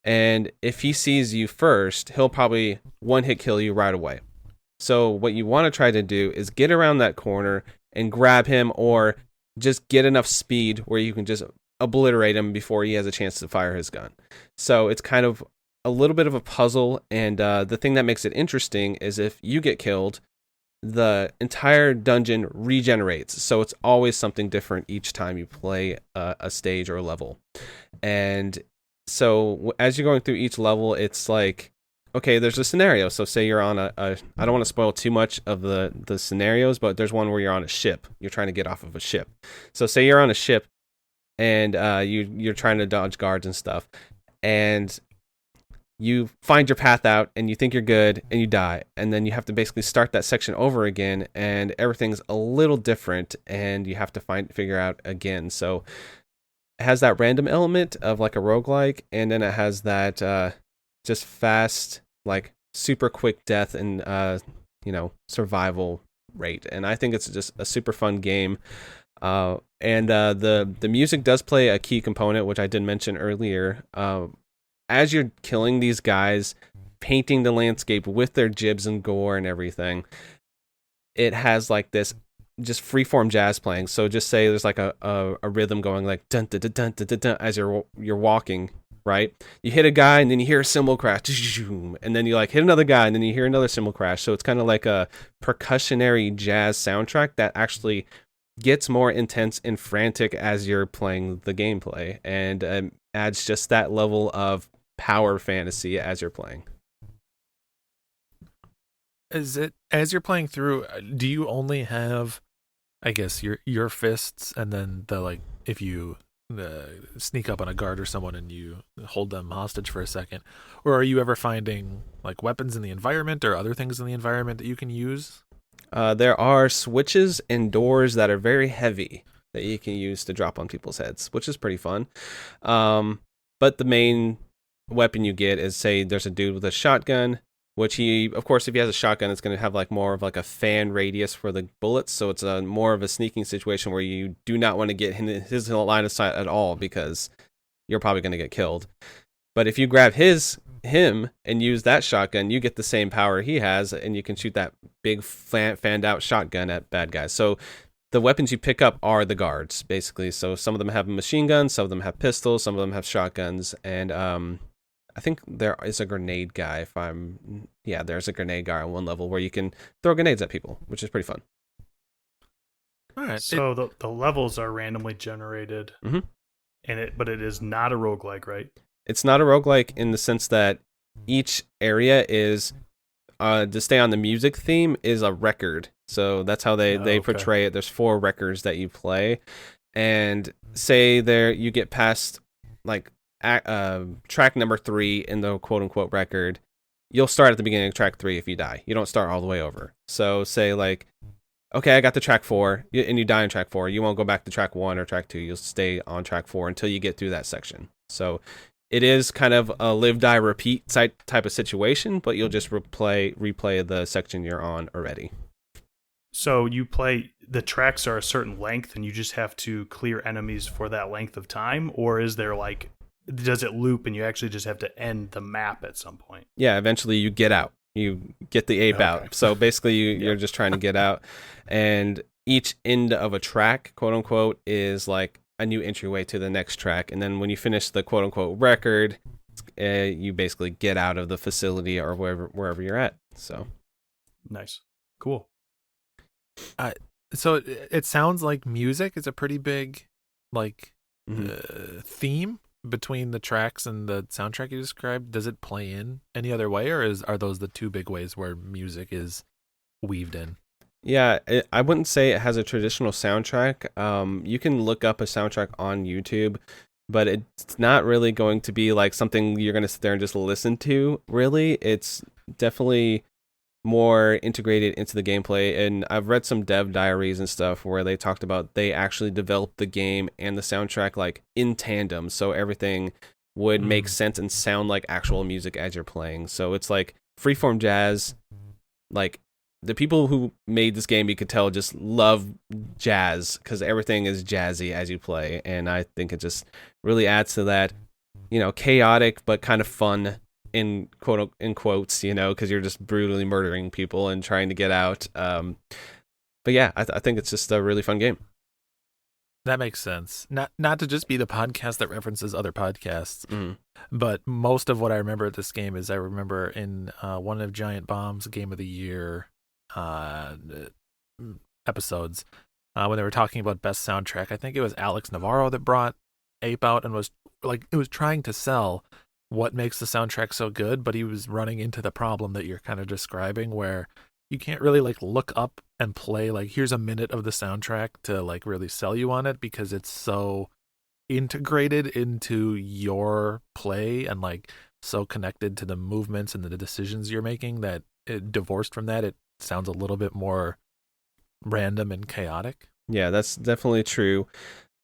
And if he sees you first, he'll probably one hit kill you right away. So what you want to try to do is get around that corner and grab him, or just get enough speed where you can just obliterate him before he has a chance to fire his gun. So it's kind of a little bit of a puzzle, and the thing that makes it interesting is if you get killed, the entire dungeon regenerates. So it's always something different each time you play a stage or a level. And so as you're going through each level, it's like, okay, there's a scenario. So say you're on I don't want to spoil too much of the scenarios, but there's one where you're on a ship. You're trying to get off of a ship. So say you're on a ship, and you're trying to dodge guards and stuff, and you find your path out, and you think you're good, and you die, and then you have to basically start that section over again, and everything's a little different, and you have to figure out again. So it has that random element of like a roguelike, and then it has that just fast, like super quick death and survival rate. And I think it's just a super fun game. And the music does play a key component, which I did mention earlier. As you're killing these guys, painting the landscape with their jibs and gore and everything, it has like this just freeform jazz playing. So just say there's like a rhythm going like dun dun dun dun dun dun, dun as you're walking, right? You hit a guy and then you hear a cymbal crash, and then you like hit another guy and then you hear another cymbal crash. So it's kind of like a percussionary jazz soundtrack that actually gets more intense and frantic as you're playing the gameplay, and adds just that level of power fantasy as you're playing. Is it, as you're playing through, do you only have, I guess, your fists, and then the like if you sneak up on a guard or someone and you hold them hostage for a second, or are you ever finding like weapons in the environment or other things in the environment that you can use? There are switches and doors that are very heavy. that you can use to drop on people's heads, which is pretty fun. But the main weapon you get is, say there's a dude with a shotgun, which he, of course, if he has a shotgun, it's going to have like more of like a fan radius for the bullets. So it's a more of a sneaking situation where you do not want to get his line of sight at all, because you're probably going to get killed. But if you grab him and use that shotgun, you get the same power he has, and you can shoot that big fanned out shotgun at bad guys. So the weapons you pick up are the guards, basically. So some of them have machine guns, some of them have pistols, some of them have shotguns, and I think there is a grenade guy. There's a grenade guy on one level where you can throw grenades at people, which is pretty fun. All right. So the levels are randomly generated, but it is not a roguelike, right? It's not a roguelike in the sense that each area is, to stay on the music theme, is a record. So that's how they portray it. There's 4 records that you play, and say you get past like track number 3 in the quote unquote record, you'll start at the beginning of track 3 if you die. You don't start all the way over. So say like, okay, I got to track 4, and you die on track 4. You won't go back to track 1 or track 2. You'll stay on track 4 until you get through that section. So it is kind of a live, die, repeat type of situation, but you'll just replay the section you're on already. So the tracks are a certain length, and you just have to clear enemies for that length of time? Or is there like, does it loop and you actually just have to end the map at some point? Yeah, eventually you get out. You get the ape out. So basically you're just trying to get out, and each end of a track, quote unquote, is like a new entryway to the next track. And then when you finish the quote unquote record, you basically get out of the facility or wherever you're at. So nice. Cool. So it sounds like music is a pretty big theme between the tracks and the soundtrack you described. Does it play in any other way, or are those the 2 big ways where music is weaved in? Yeah, I wouldn't say it has a traditional soundtrack. You can look up a soundtrack on YouTube, but it's not really going to be like something you're going to sit there and just listen to, really. It's definitely more integrated into the gameplay, and I've read some dev diaries and stuff where they talked about they actually developed the game and the soundtrack like in tandem, so everything would make sense and sound like actual music as you're playing. So it's like freeform jazz. Like, the people who made this game, you could tell, just love jazz, because everything is jazzy as you play, and I think it just really adds to that, chaotic but kind of fun in quotes, because you're just brutally murdering people and trying to get out. But yeah, I think it's just a really fun game. That makes sense. Not to just be the podcast that references other podcasts, but most of what I remember of this game is I remember in one of Giant Bomb's Game of the Year episodes, when they were talking about best soundtrack. I think it was Alex Navarro that brought Ape out and was trying to sell what makes the soundtrack so good, but he was running into the problem that you're kind of describing, where you can't really look up and play here's a minute of the soundtrack to really sell you on it, because it's so integrated into your play and so connected to the movements and the decisions you're making that divorced from that, it sounds a little bit more random and chaotic. Yeah, that's definitely true.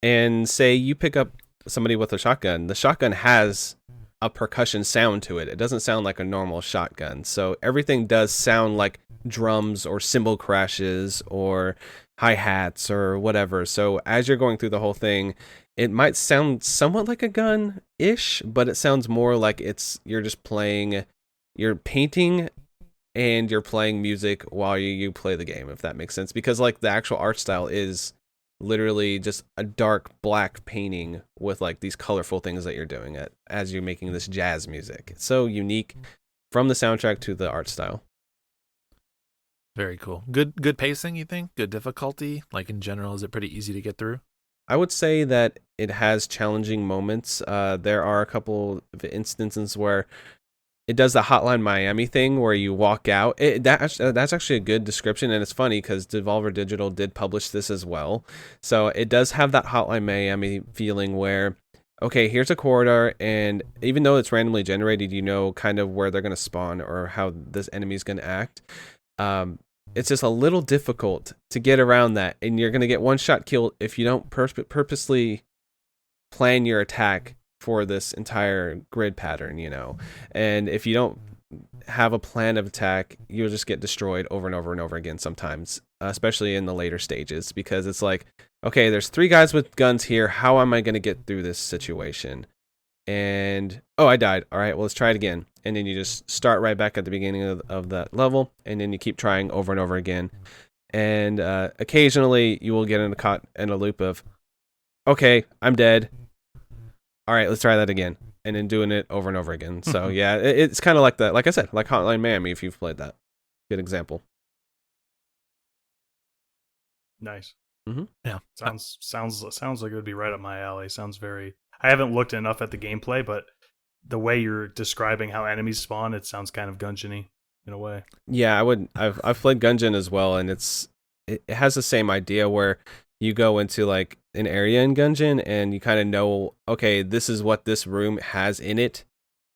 And say you pick up somebody with a shotgun, the shotgun has a percussion sound to it. It doesn't sound like a normal shotgun. So everything does sound like drums or cymbal crashes or hi-hats or whatever. So as you're going through the whole thing, it might sound somewhat like a gun-ish, but it sounds more like you're just playing, you're painting and you're playing music while you play the game, if that makes sense. Because the actual art style is literally just a dark black painting with these colorful things that you're doing as you're making this jazz music. It's so unique from the soundtrack to the art style. Very cool. Good pacing, you think? Good difficulty? In general, is it pretty easy to get through? I would say that it has challenging moments. There are a couple of instances where it does the Hotline Miami thing where you walk out. That's actually a good description, and it's funny because Devolver Digital did publish this as well. So it does have that Hotline Miami feeling where, okay, here's a corridor, and even though it's randomly generated, you know kind of where they're going to spawn or how this enemy's going to act. it's just a little difficult to get around that, and you're going to get one shot killed if you don't purposely plan your attack for this entire grid pattern, and if you don't have a plan of attack, you'll just get destroyed over and over and over again sometimes, especially in the later stages, because it's like, okay, there's 3 guys with guns here, how am I going to get through this situation? And I died. All right, well, let's try it again. And then you just start right back at the beginning of that level, and then you keep trying over and over again. And occasionally you will get caught in a loop of, okay, I'm dead. All right, let's try that again. And then doing it over and over again. So yeah, it's kind of like that. Like I said, like Hotline Miami, if you've played that. Good example. Nice. Mm-hmm. Yeah. Sounds like it would be right up my alley. Sounds very... I haven't looked enough at the gameplay, but the way you're describing how enemies spawn, it sounds kind of Gungeon-y in a way. Yeah, I've played Gungeon as well, and it has the same idea where you go into like an area in Gungeon and you kind of know, okay, this is what this room has in it,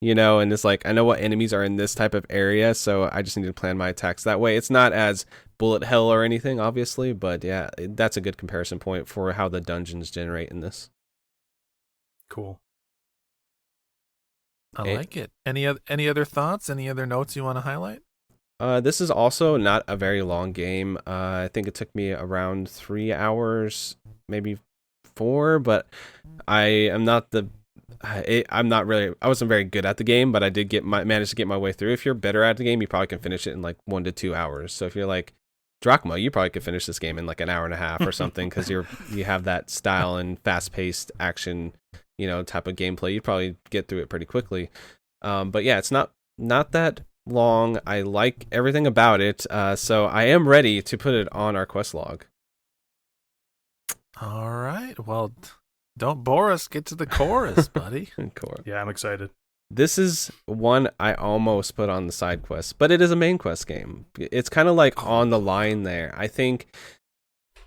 and it's like, I know what enemies are in this type of area, so I just need to plan my attacks that way. It's not as bullet hell or anything, obviously, but yeah, that's a good comparison point for how the dungeons generate in this. Cool. I like it. Any other thoughts? Any other notes you want to highlight? This is also not a very long game. I think it took me around 3 hours, maybe 4, but I wasn't very good at the game, but I did manage to get my way through. If you're better at the game, you probably can finish it in like 1 to 2 hours. So if you're like Drachma, you probably could finish this game in like an hour and a half or something, because you have that style and fast-paced action, type of gameplay. You'd probably get through it pretty quickly. But yeah, it's not that long. I like everything about it, so I am ready to put it on our quest log. All right. Well, don't bore us. Get to the chorus, buddy. Yeah, I'm excited. This is one I almost put on the side quest, but it is a main quest game. It's kind of like on the line there. I think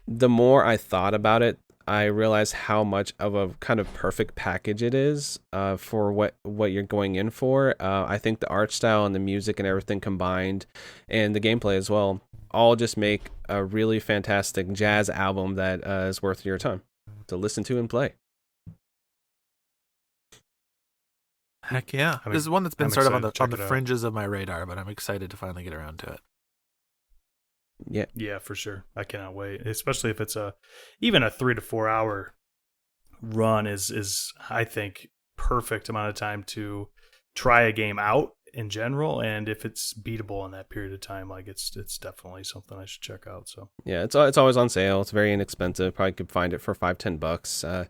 the more I thought about it, I realized how much of a kind of perfect package it is for what you're going in for. I think the art style and the music and everything combined, and the gameplay as well, all just make a really fantastic jazz album that is worth your time to listen to and play. Heck yeah. This is one that's been sort of on the fringes of my radar, but I'm excited to finally get around to it. Yeah, for sure. I cannot wait, especially if it's even a 3 to 4 hour run is I think perfect amount of time to try a game out in general, and if it's beatable in that period of time, like it's definitely something I should check out. So yeah, it's always on sale. It's very inexpensive. Probably could find it for $5-10.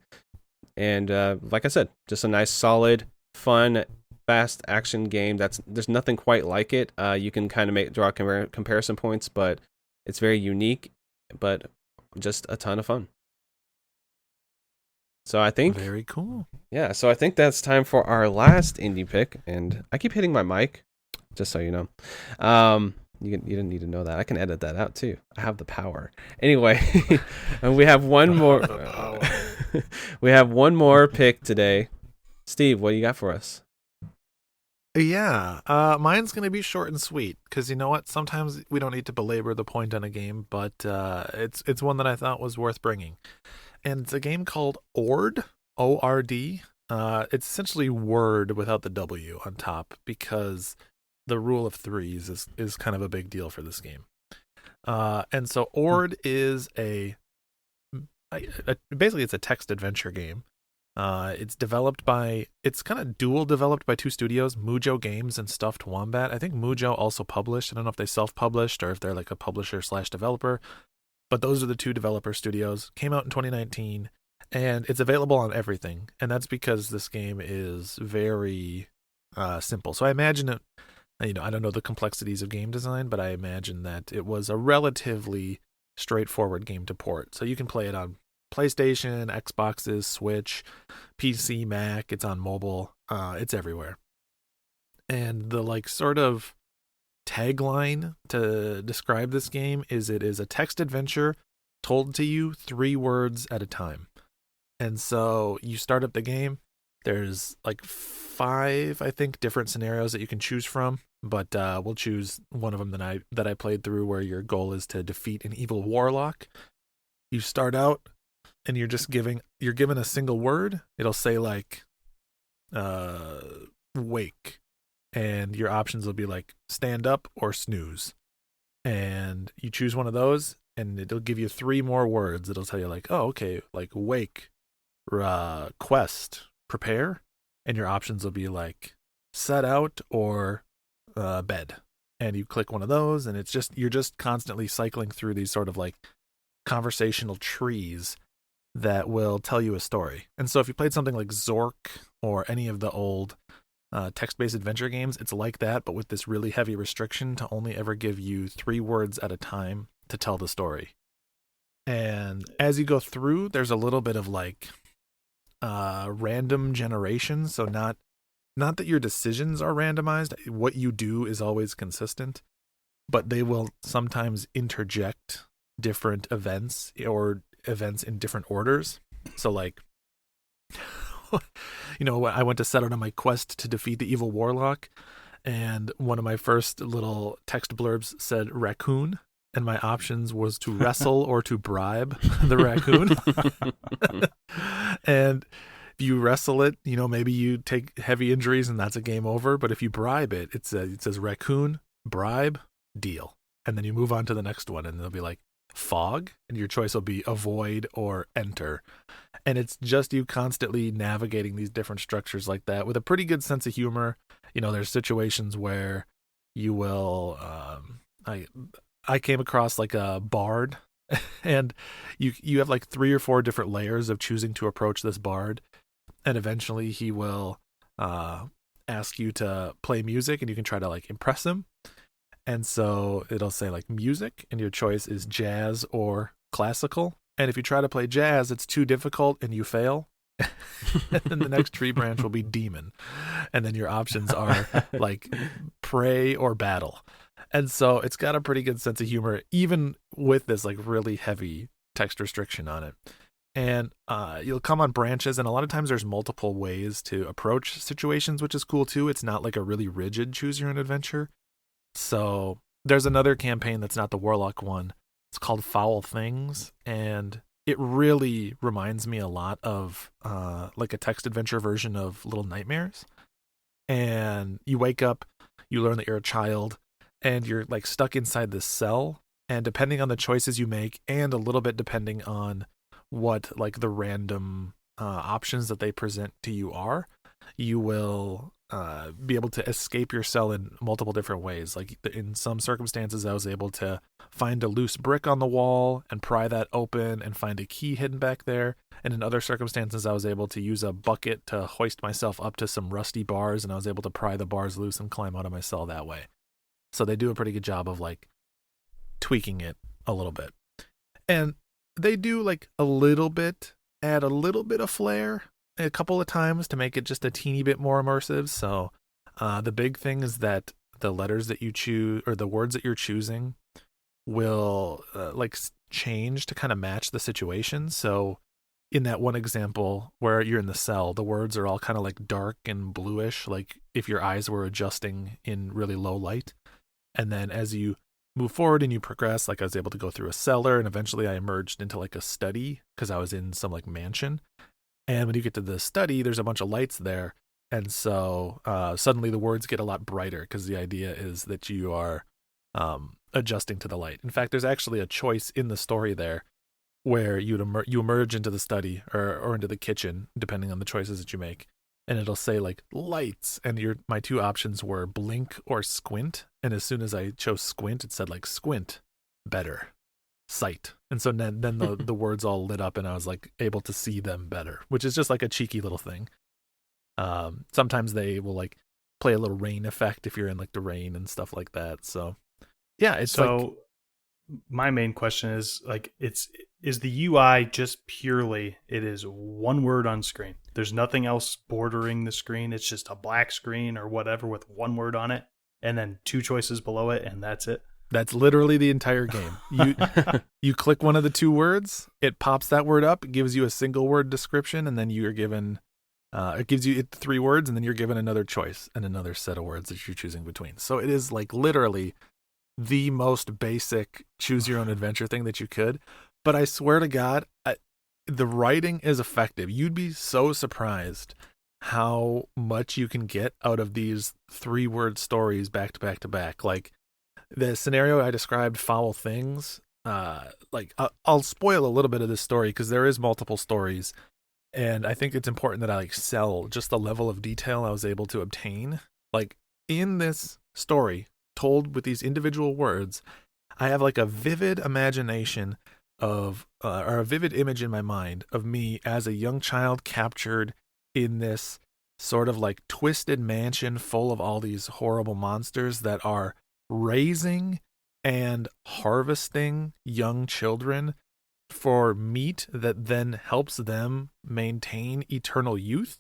And like I said, just a nice, solid, fun, fast action game. There's nothing quite like it. You can kind of draw comparison points, but it's very unique, but just a ton of fun. So I think very cool. Yeah, so I think that's time for our last indie pick, and I keep hitting my mic, just so you know. You didn't need to know that. I can edit that out too. I have the power. Anyway, we have one more. We have one more pick today. Steve, what do you got for us? Yeah, mine's going to be short and sweet, because you know what? Sometimes we don't need to belabor the point on a game, but it's one that I thought was worth bringing. And it's a game called Ord, O-R-D. It's essentially word without the W on top, because the rule of threes is kind of a big deal for this game. And so Ord is basically it's a text adventure game. It's kind of dual developed by 2 studios, Mujo Games and Stuffed Wombat. I think Mujo also published. I don't know if they self-published or if they're like a publisher/developer, but those are the 2 developer studios. Came out in 2019, and it's available on everything. And that's because this game is very simple. So I imagine it, I don't know the complexities of game design, but I imagine that it was a relatively straightforward game to port. So you can play it on PlayStation, Xboxes, Switch, PC, Mac. It's on mobile. It's everywhere. And the sort of tagline to describe this game is it is a text adventure told to you 3 words at a time. And so you start up the game. There's 5, I think, different scenarios that you can choose from. but we'll choose one of them that I played through, where your goal is to defeat an evil warlock. You start out and you're given a single word. It'll say like wake, and your options will be like stand up or snooze. And you choose one of those, and it'll give you 3 more words. It'll tell you like, oh, okay, like wake, quest, prepare, and your options will be like set out or bed. And you click one of those, and you're just constantly cycling through these sort of like conversational trees that will tell you a story. And so if you played something like Zork or any of the old text-based adventure games, it's like that, but with this really heavy restriction to only ever give you 3 words at a time to tell the story. And as you go through, there's a little bit of like random generation. So not that your decisions are randomized. What you do is always consistent, but they will sometimes interject different events or events in different orders. So like, I went to set out on my quest to defeat the evil warlock, and one of my first little text blurbs said raccoon, and my options was to wrestle or to bribe the raccoon. And if you wrestle it, maybe you take heavy injuries and that's a game over. But if you bribe it, it says raccoon, bribe, deal. And then you move on to the next one, and they'll be like fog, and your choice will be avoid or enter. And it's just you constantly navigating these different structures like that with a pretty good sense of humor. There's situations where you will I came across like a bard, and you have like 3 or 4 different layers of choosing to approach this bard, and eventually he will ask you to play music, and you can try to like impress him. And so it'll say like music, and your choice is jazz or classical. And if you try to play jazz, it's too difficult and you fail. And then the next tree branch will be demon. And then your options are like pray or battle. And so it's got a pretty good sense of humor, even with this like really heavy text restriction on it. And you'll come on branches, and a lot of times there's multiple ways to approach situations, which is cool too. It's not like a really rigid choose your own adventure. So there's another campaign that's not the Warlock one. It's called Foul Things, and it really reminds me a lot of like a text adventure version of Little Nightmares. And you wake up, you learn that you're a child, and you're like stuck inside this cell. And depending on the choices you make, and a little bit depending on what like the random options that they present to you are, you will be able to escape your cell in multiple different ways. Like in some circumstances, I was able to find a loose brick on the wall and pry that open and find a key hidden back there. And in other circumstances, I was able to use a bucket to hoist myself up to some rusty bars, and I was able to pry the bars loose and climb out of my cell that way. So they do a pretty good job of like tweaking it a little bit. And they do like add a little bit of flair a couple of times to make it just a teeny bit more immersive. So the big thing is that the letters that you choose, or the words that you're choosing, will change to kind of match the situation. So in that one example where you're in the cell, the words are all kind of like dark and bluish, like if your eyes were adjusting in really low light. And then as you move forward and you progress, like I was able to go through a cellar, and eventually I emerged into like a study because I was in some like mansion. And when you get to the study, there's a bunch of lights there. And so suddenly the words get a lot brighter, because the idea is that you are adjusting to the light. In fact, there's actually a choice in the story there where you emerge into the study or into the kitchen, depending on the choices that you make. And it'll say like lights. And my 2 options were blink or squint. And as soon as I chose squint, it said like squint, better, sight. And so then the words all lit up, and I was like able to see them better, which is just like a cheeky little thing. Sometimes they will like play a little rain effect if you're in like the rain and stuff like that. So yeah, it's so like, my main question is like, is the UI just purely, it is one word on screen? There's nothing else bordering the screen. It's just a black screen or whatever with one word on it, and then 2 choices below it, and that's it. That's literally the entire game. You click one of the 2 words, it pops that word up, it gives you a single word description, and then you're given It gives you 3 words, and then you're given another choice and another set of words that you're choosing between. So it is like literally the most basic choose your own adventure thing that you could. But I swear to God, the writing is effective. You'd be so surprised how much you can get out of these 3-word stories back to back to back. Like the scenario I described, Foul Things. Like I'll spoil a little bit of this story because there is multiple stories, and I think it's important that I like sell just the level of detail I was able to obtain. Like in this story, told with these individual words, I have like a vivid imagination of, or a vivid image in my mind of me as a young child captured in this sort of like twisted mansion full of all these horrible monsters that are raising and harvesting young children for meat that then helps them maintain eternal youth.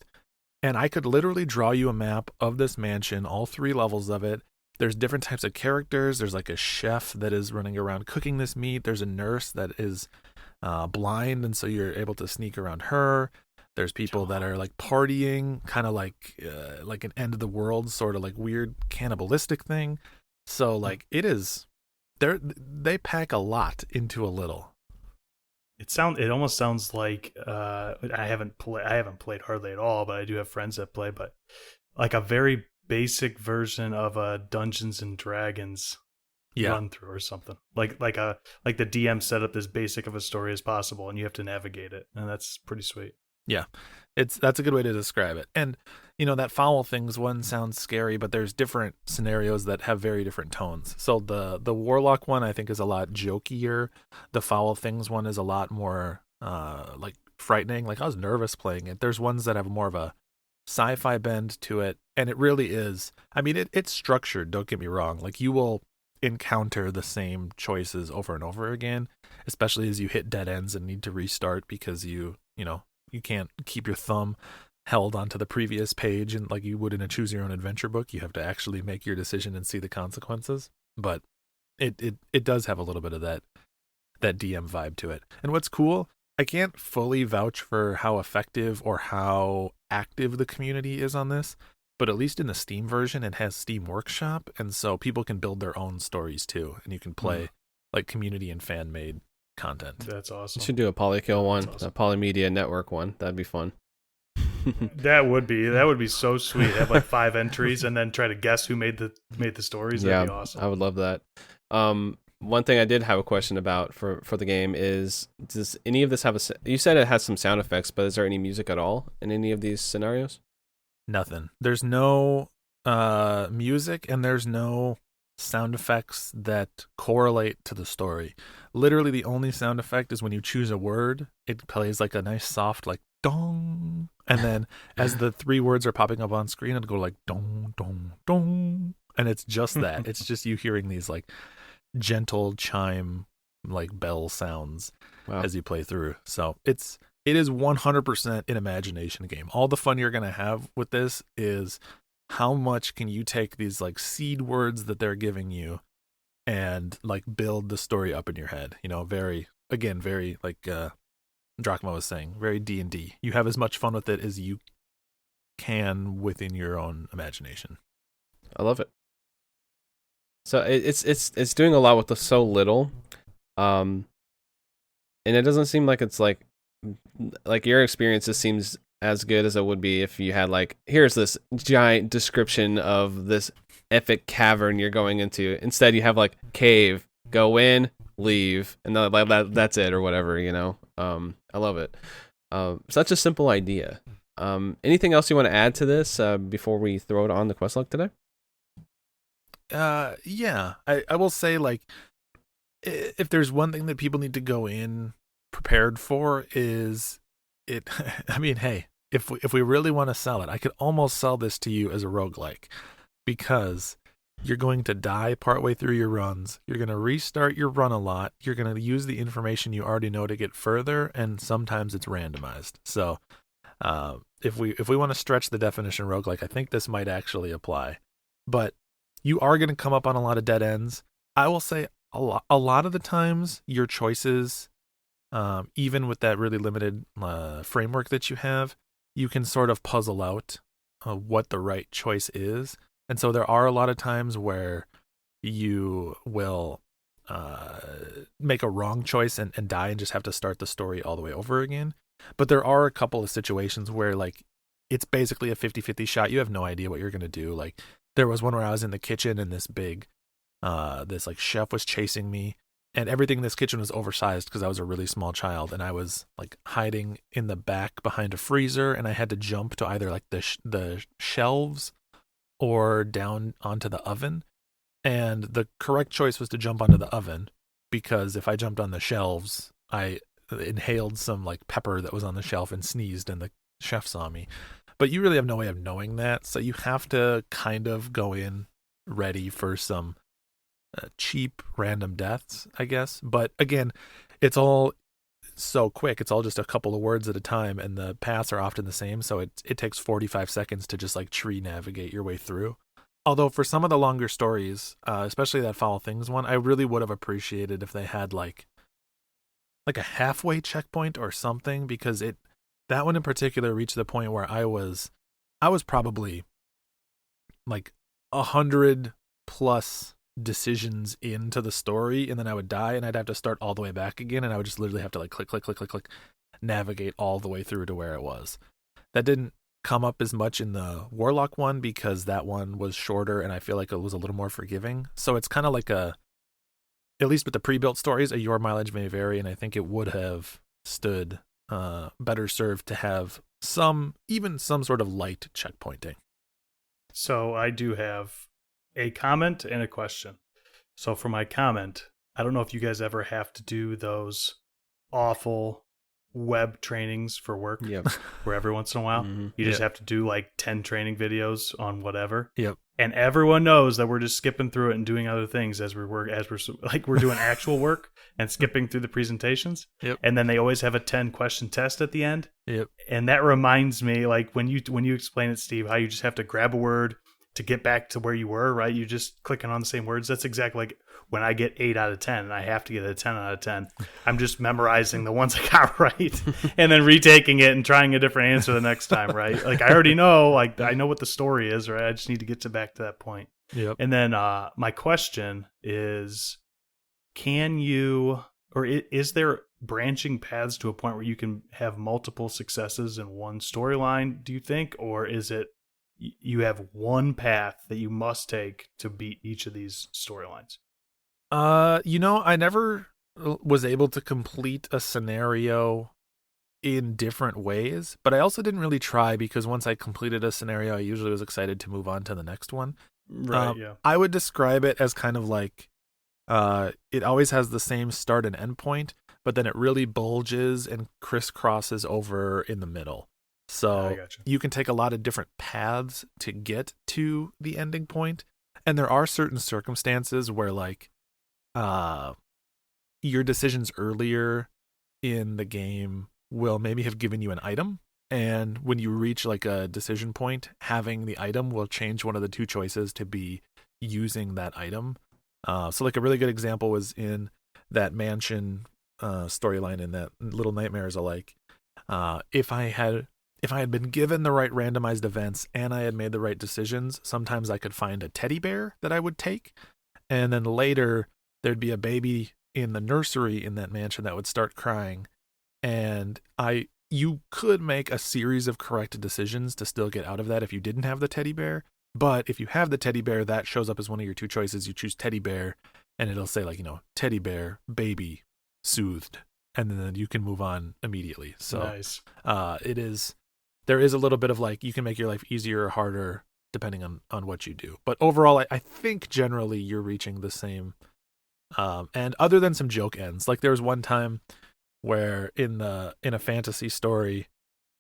And I could literally draw you a map of this mansion, all 3 levels of it. There's different types of characters. There's like a chef that is running around cooking this meat. There's a nurse that is blind, and so you're able to sneak around her. There's people that are like partying, kind of like an end of the world sort of like weird cannibalistic thing. So like it is, they pack a lot into a little. It almost sounds like I haven't played hardly at all, but I do have friends that play, but like a very basic version of a Dungeons and Dragons run through or something. Like the DM set up as basic of a story as possible, and you have to navigate it, and that's pretty sweet. Yeah, that's a good way to describe it. And that Foul Things one sounds scary, but there's different scenarios that have very different tones. So the Warlock one I think is a lot jokier. The Foul Things one is a lot more like frightening. Like I was nervous playing it. There's ones that have more of a sci-fi bend to it, and it really is. I mean, it's structured. Don't get me wrong. Like you will encounter the same choices over and over again, especially as you hit dead ends and need to restart because you can't keep your thumb held onto the previous page and like you would in a choose your own adventure book. You have to actually make your decision and see the consequences. But it does have a little bit of that DM vibe to it. And what's cool, I can't fully vouch for how effective or how active the community is on this, but at least in the Steam version, it has Steam Workshop, and so people can build their own stories too, and you can play like community and fan-made content. That's awesome. You should do a Polykill one, awesome. A Polymedia Network one. That'd be fun. That would be so sweet. Have like 5 entries and then try to guess who made the stories. That'd be awesome. I would love that. One thing I did have a question about for the game is, does any of this have you said it has some sound effects, but is there any music at all in any of these scenarios? Nothing. There's no music, and there's no sound effects that correlate to the story. Literally the only sound effect is when you choose a word, it plays like a nice soft like dong, and then as the 3 words are popping up on screen, it'll go like dong dong dong, and it's just that. It's just you hearing these like gentle chime like bell sounds as you play through. So it is 100% an imagination game. All the fun you're going to have with this is how much can you take these like seed words that they're giving you and like build the story up in your head. Very like Drachma was saying, very D&D. You have as much fun with it as you can within your own imagination. I love it. So it's doing a lot with so little, and it doesn't seem like it's like your experiences seems as good as it would be if you had like, here's this giant description of this epic cavern you're going into. Instead, you have like cave, go in, leave, and that's it or whatever. I love it. Such a simple idea. Anything else you want to add to this before we throw it on the quest log today? Yeah, I will say, like, if there's one thing that people need to go in prepared for is it. I mean, hey, if we really want to sell it, I could almost sell this to you as a roguelike, because you're going to die partway through your runs. You're going to restart your run a lot. You're going to use the information you already know to get further, and sometimes it's randomized. So if we want to stretch the definition of roguelike, I think this might actually apply. But you are going to come up on a lot of dead ends. I will say a lot of the times your choices, even with that really limited framework that you have, you can sort of puzzle out what the right choice is. And so there are a lot of times where you will make a wrong choice and die and just have to start the story all the way over again. But there are a couple of situations where like it's basically a 50-50 shot. You have no idea what you're going to do. Like there was one where I was in the kitchen and this like chef was chasing me, and everything in this kitchen was oversized because I was a really small child, and I was like hiding in the back behind a freezer, and I had to jump to either like the shelves or down onto the oven. And the correct choice was to jump onto the oven, because if I jumped on the shelves, I inhaled some like pepper that was on the shelf and sneezed, and the chef saw me. But you really have no way of knowing that, so you have to kind of go in ready for some cheap random deaths, I guess. But again, it's all so quick. It's all just a couple of words at a time, and the paths are often the same, so it takes 45 seconds to just like tree navigate your way through. Although for some of the longer stories, especially that Foul Things one, I really would have appreciated if they had like a halfway checkpoint or something, because that one in particular reached the point where I was probably like 100 plus decisions into the story, and then I would die and I'd have to start all the way back again, and I would just literally have to like click, navigate all the way through to where it was. That didn't come up as much in the Warlock one because that one was shorter and I feel like it was a little more forgiving. So it's kind of like at least with the pre-built stories, a your mileage may vary, and I think it would have stood better served to have some sort of light checkpointing. So I do have a comment and a question. So for my comment, I don't know if you guys ever have to do those awful web trainings for work. Yep. Where every once in a while you just have to do like 10 training videos on whatever. Yep. And everyone knows that we're just skipping through it and doing other things as we're doing actual work and skipping through the presentations. Yep. And then they always have a 10 question test at the end. Yep. And that reminds me, like when you explain it, Steve, how you just have to grab a word to get back to where you were, right? You just clicking on the same words. That's exactly like when I get 8 out of 10 and I have to get a 10 out of 10. I'm just memorizing the ones I got right and then retaking it and trying a different answer the next time, right? Like I already know, like I know what the story is, right? I just need to get back to that point. Yep. And then my question is, is there branching paths to a point where you can have multiple successes in one storyline, do you think? Or is it you have one path that you must take to beat each of these storylines? I never was able to complete a scenario in different ways, but I also didn't really try, because once I completed a scenario, I usually was excited to move on to the next one. Right, yeah. I would describe it as kind of like it always has the same start and end point, but then it really bulges and crisscrosses over in the middle. So you can take a lot of different paths to get to the ending point. And there are certain circumstances where like your decisions earlier in the game will maybe have given you an item. And when you reach like a decision point, having the item will change one of the two choices to be using that item. So like a really good example was in that mansion storyline in that Little Nightmares Alike. If I had been given the right randomized events and I had made the right decisions, sometimes I could find a teddy bear that I would take. And then later there'd be a baby in the nursery in that mansion that would start crying. And you could make a series of correct decisions to still get out of that if you didn't have the teddy bear. But if you have the teddy bear, that shows up as one of your two choices. You choose teddy bear and it'll say like, teddy bear, baby, soothed. And then you can move on immediately. So nice. There is a little bit of like, you can make your life easier or harder depending on what you do. But overall, I think generally you're reaching the same. And other than some joke ends, like there was one time where in a fantasy story,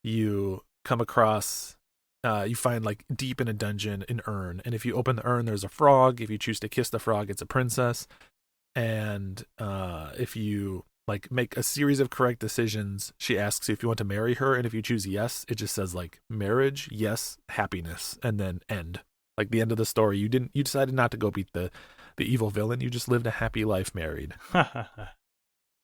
you come across, you find like deep in a dungeon an urn. And if you open the urn, there's a frog. If you choose to kiss the frog, it's a princess. And if you like make a series of correct decisions, she asks you if you want to marry her, and if you choose yes, it just says like marriage, yes, happiness, and then end. Like the end of the story. You decided not to go beat the evil villain. You just lived a happy life married.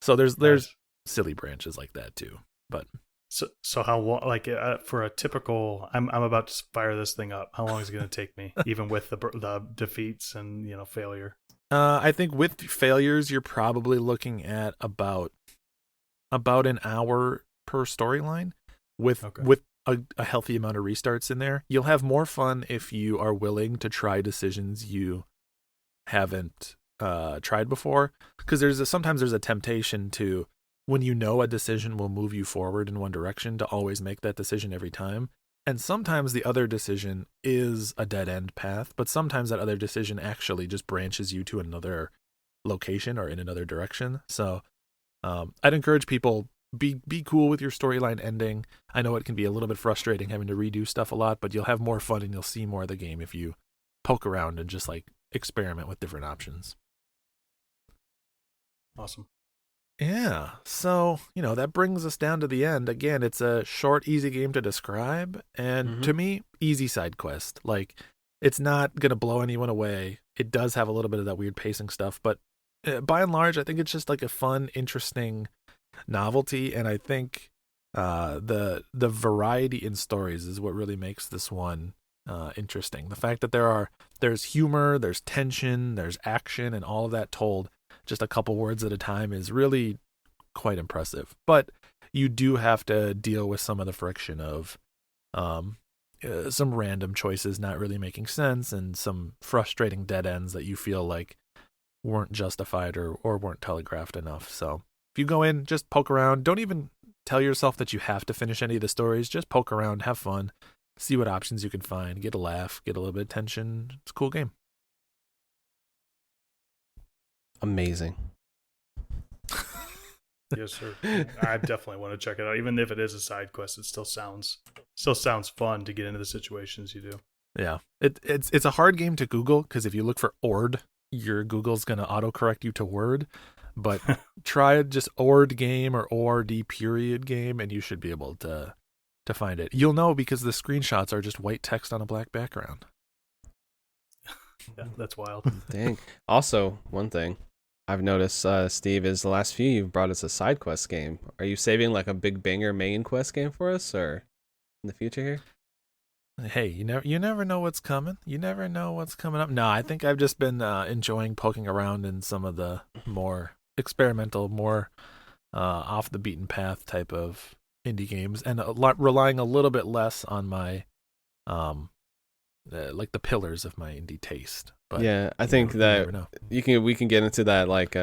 So there's silly branches like that too. But So how long? Like for a typical, I'm about to fire this thing up. How long is it going to take me, even with the defeats and failure? I think with failures, you're probably looking at about an hour per storyline, with a healthy amount of restarts in there. You'll have more fun if you are willing to try decisions you haven't tried before, because sometimes there's a temptation to, when you know a decision will move you forward in one direction, to always make that decision every time. And sometimes the other decision is a dead end path, but sometimes that other decision actually just branches you to another location or in another direction. So I'd encourage people, be cool with your storyline ending. I know it can be a little bit frustrating having to redo stuff a lot, but you'll have more fun and you'll see more of the game if you poke around and just like experiment with different options. Awesome. Yeah, so, that brings us down to the end. Again, it's a short, easy game to describe, and to me, easy side quest. Like, it's not going to blow anyone away. It does have a little bit of that weird pacing stuff, but by and large, I think it's just like a fun, interesting novelty, and I think the variety in stories is what really makes this one interesting. The fact that there's humor, there's tension, there's action, and all of that told just a couple words at a time is really quite impressive. But you do have to deal with some of the friction of some random choices not really making sense and some frustrating dead ends that you feel like weren't justified or weren't telegraphed enough. So if you go in, just poke around. Don't even tell yourself that you have to finish any of the stories. Just poke around, have fun, see what options you can find, get a laugh, get a little bit of tension. It's a cool game. Amazing. Yes, sir. I definitely want to check it out. Even if it is a side quest, it still sounds fun to get into the situations you do. Yeah, it's a hard game to Google, because if you look for Ord, your Google's gonna autocorrect you to Word. But try just Ord game or ORD period game, and you should be able to find it. You'll know because the screenshots are just white text on a black background. Yeah, that's wild. Dang. Also, one thing I've noticed, Steve, is the last few you've brought us a side quest game. Are you saving like a big banger main quest game for us, or in the future here? Hey, you never know what's coming. You never know what's coming up. No, I think I've just been enjoying poking around in some of the more experimental, more off the beaten path type of indie games, and relying a little bit less on my like the pillars of my indie taste. But yeah, I think that we can get into that like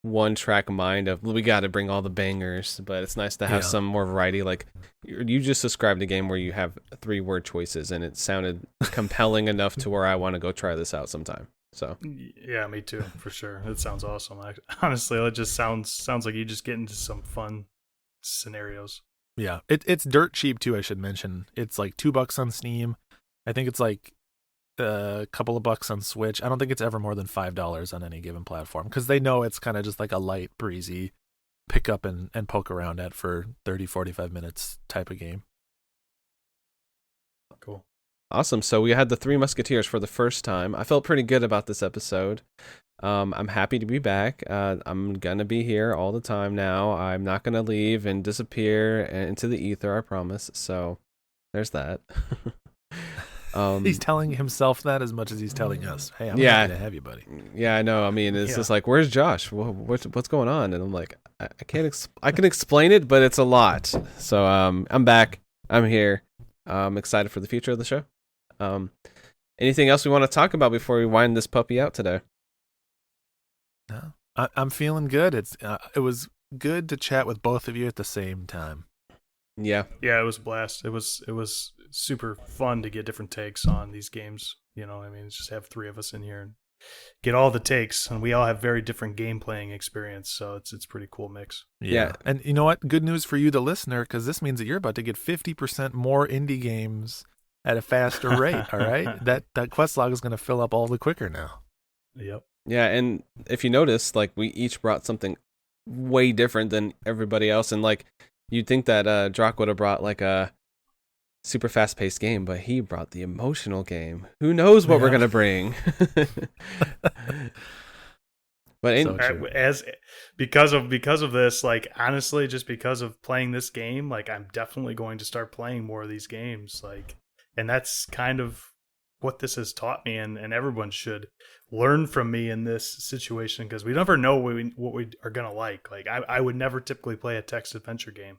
one track mind of we got to bring all the bangers, but it's nice to have some more variety. Like you just described a game where you have 3-word choices, and it sounded compelling enough to where I want to go try this out sometime. So yeah, me too, for sure. It sounds awesome. Honestly, it just sounds like you just get into some fun scenarios. Yeah, it's dirt cheap too. I should mention it's like $2 on Steam. I think it's like a couple of bucks on Switch. I don't think it's ever more than $5 on any given platform, because they know it's kind of just like a light, breezy pick up and poke around at for 30-45 minutes type of game. Cool. Awesome. So we had the 3 Musketeers for the first time. I felt pretty good about this episode. I'm happy to be back. I'm going to be here all the time now. I'm not going to leave and disappear into the ether, I promise. So there's that. He's telling himself that as much as he's telling us. Hey, I'm happy to have you, buddy. Yeah, I know. I mean, it's just like, where's Josh? What's going on? And I'm like, I can't. I can explain it, but it's a lot. So I'm back. I'm here. I'm excited for the future of the show. Anything else we want to talk about before we wind this puppy out today? No, I'm feeling good. It was good to chat with both of you at the same time. Yeah, it was a blast. It was super fun to get different takes on these games. I mean, it's just have 3 of us in here and get all the takes, and we all have very different game playing experience, so it's a pretty cool mix. Yeah, and you know what? Good news for you, the listener, because this means that you're about to get 50% more indie games at a faster rate. All right, that quest log is going to fill up all the quicker now. Yep. Yeah, and if you notice, like we each brought something way different than everybody else, and like you'd think that Drock would have brought like a super fast-paced game, but he brought the emotional game. Who knows what we're gonna bring? But So true. as because of this, like honestly, just because of playing this game, like I'm definitely going to start playing more of these games. Like, and that's kind of what this has taught me, and everyone should learn from me in this situation, because we never know what we are gonna like. Like I would never typically play a text adventure game,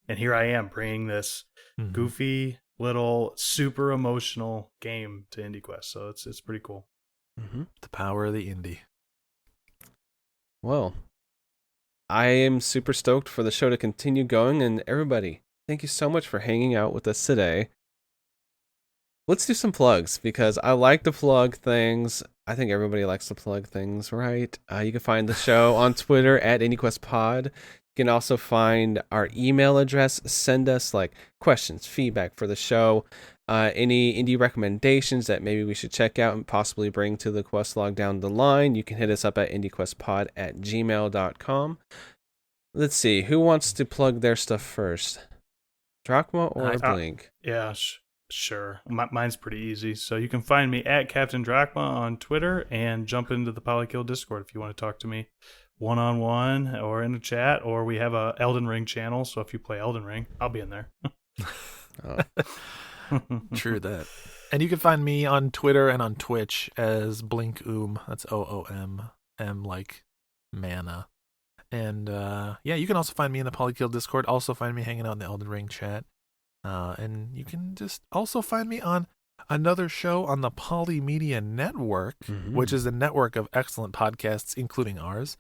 and here I am bringing this goofy little super emotional game to IndieQuest. So it's pretty cool. The power of the indie. Well, I am super stoked for the show to continue going, and everybody, thank you so much for hanging out with us today. Let's do some plugs, because I like to plug things. I think everybody likes to plug things, right? You can find the show on Twitter at IndieQuestPod. You can also find our email address. Send us like questions, feedback for the show, any indie recommendations that maybe we should check out and possibly bring to the quest log down the line. You can hit us up at indiequestpod@gmail.com. Let's see, who wants to plug their stuff first? Drachma or Blink? Yeah, sure. Mine's pretty easy. So you can find me at Captain Drachma on Twitter, and jump into the Polykill Discord if you want to talk to me one-on-one or in a chat, or we have a Elden Ring channel. So if you play Elden Ring, I'll be in there. True that. And you can find me on Twitter and on Twitch as Blink That's OOM, M like mana. And yeah, you can also find me in the Polykill Discord. Also find me hanging out in the Elden Ring chat. And you can just also find me on another show on the Polymedia Network, which is a network of excellent podcasts, including ours.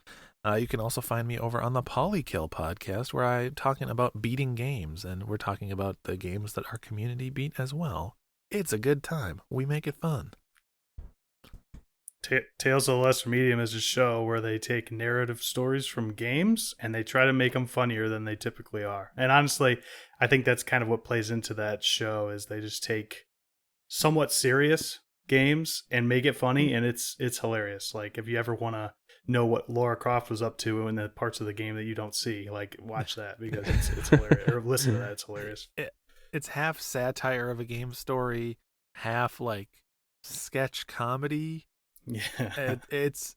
You can also find me over on the Polykill podcast, where I'm talking about beating games, and we're talking about the games that our community beat as well. It's a good time. We make it fun. Tales of the Lesser Medium is a show where they take narrative stories from games and they try to make them funnier than they typically are. And honestly, I think that's kind of what plays into that show, is they just take somewhat serious games and make it funny, and it's hilarious. Like if you ever want to know what Lara Croft was up to in the parts of the game that you don't see, like watch that, because it's hilarious, or listen to that. It's hilarious. It's half satire of a game story, half like sketch comedy. Yeah. It's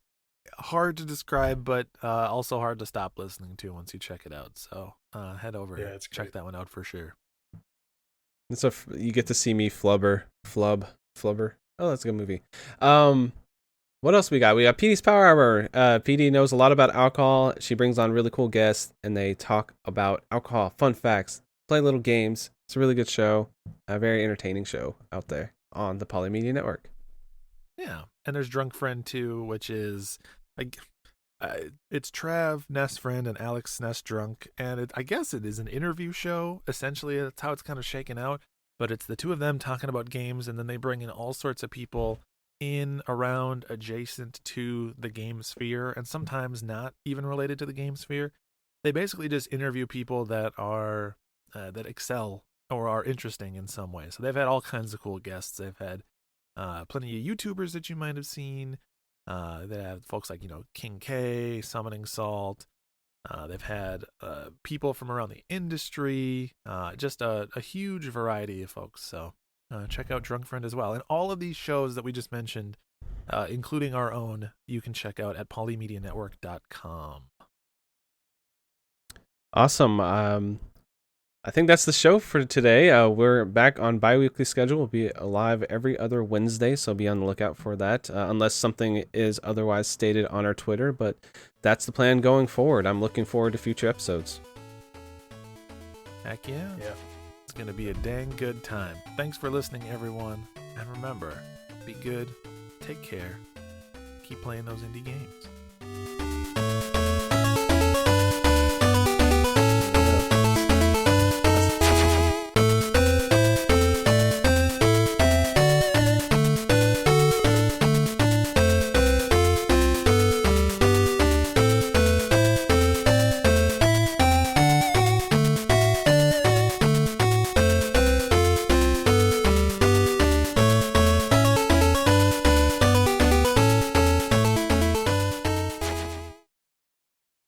hard to describe, but also hard to stop listening to once you check it out. So head over and check that one out for sure. So you get to see me flubber. Oh, that's a good movie. What else we got? We got PD's Power Hour. PD knows a lot about alcohol. She brings on really cool guests, and they talk about alcohol, fun facts, play little games. It's a really good show, a very entertaining show out there on the Polymedia Network. Yeah, and there's Drunk Friend too, which is it's Trav, Ness Friend, and Alex Ness Drunk, and I guess it is an interview show. Essentially, that's how it's kind of shaken out. But it's the two of them talking about games, and then they bring in all sorts of people in, around, adjacent to the game sphere, and sometimes not even related to the game sphere. They basically just interview people that are that excel or are interesting in some way. So they've had all kinds of cool guests. They've had plenty of YouTubers that you might have seen. They have folks like, King K, Summoning Salt. They've had people from around the industry, just a huge variety of folks. So check out Drunk Friend as well. And all of these shows that we just mentioned, including our own, you can check out at polymedianetwork.com. Awesome. I think that's the show for today. We're back on bi-weekly schedule. We'll be live every other Wednesday, so be on the lookout for that, unless something is otherwise stated on our Twitter. But that's the plan going forward. I'm looking forward to future episodes. Heck yeah. It's going to be a dang good time. Thanks for listening, everyone. And remember, be good, take care, keep playing those indie games.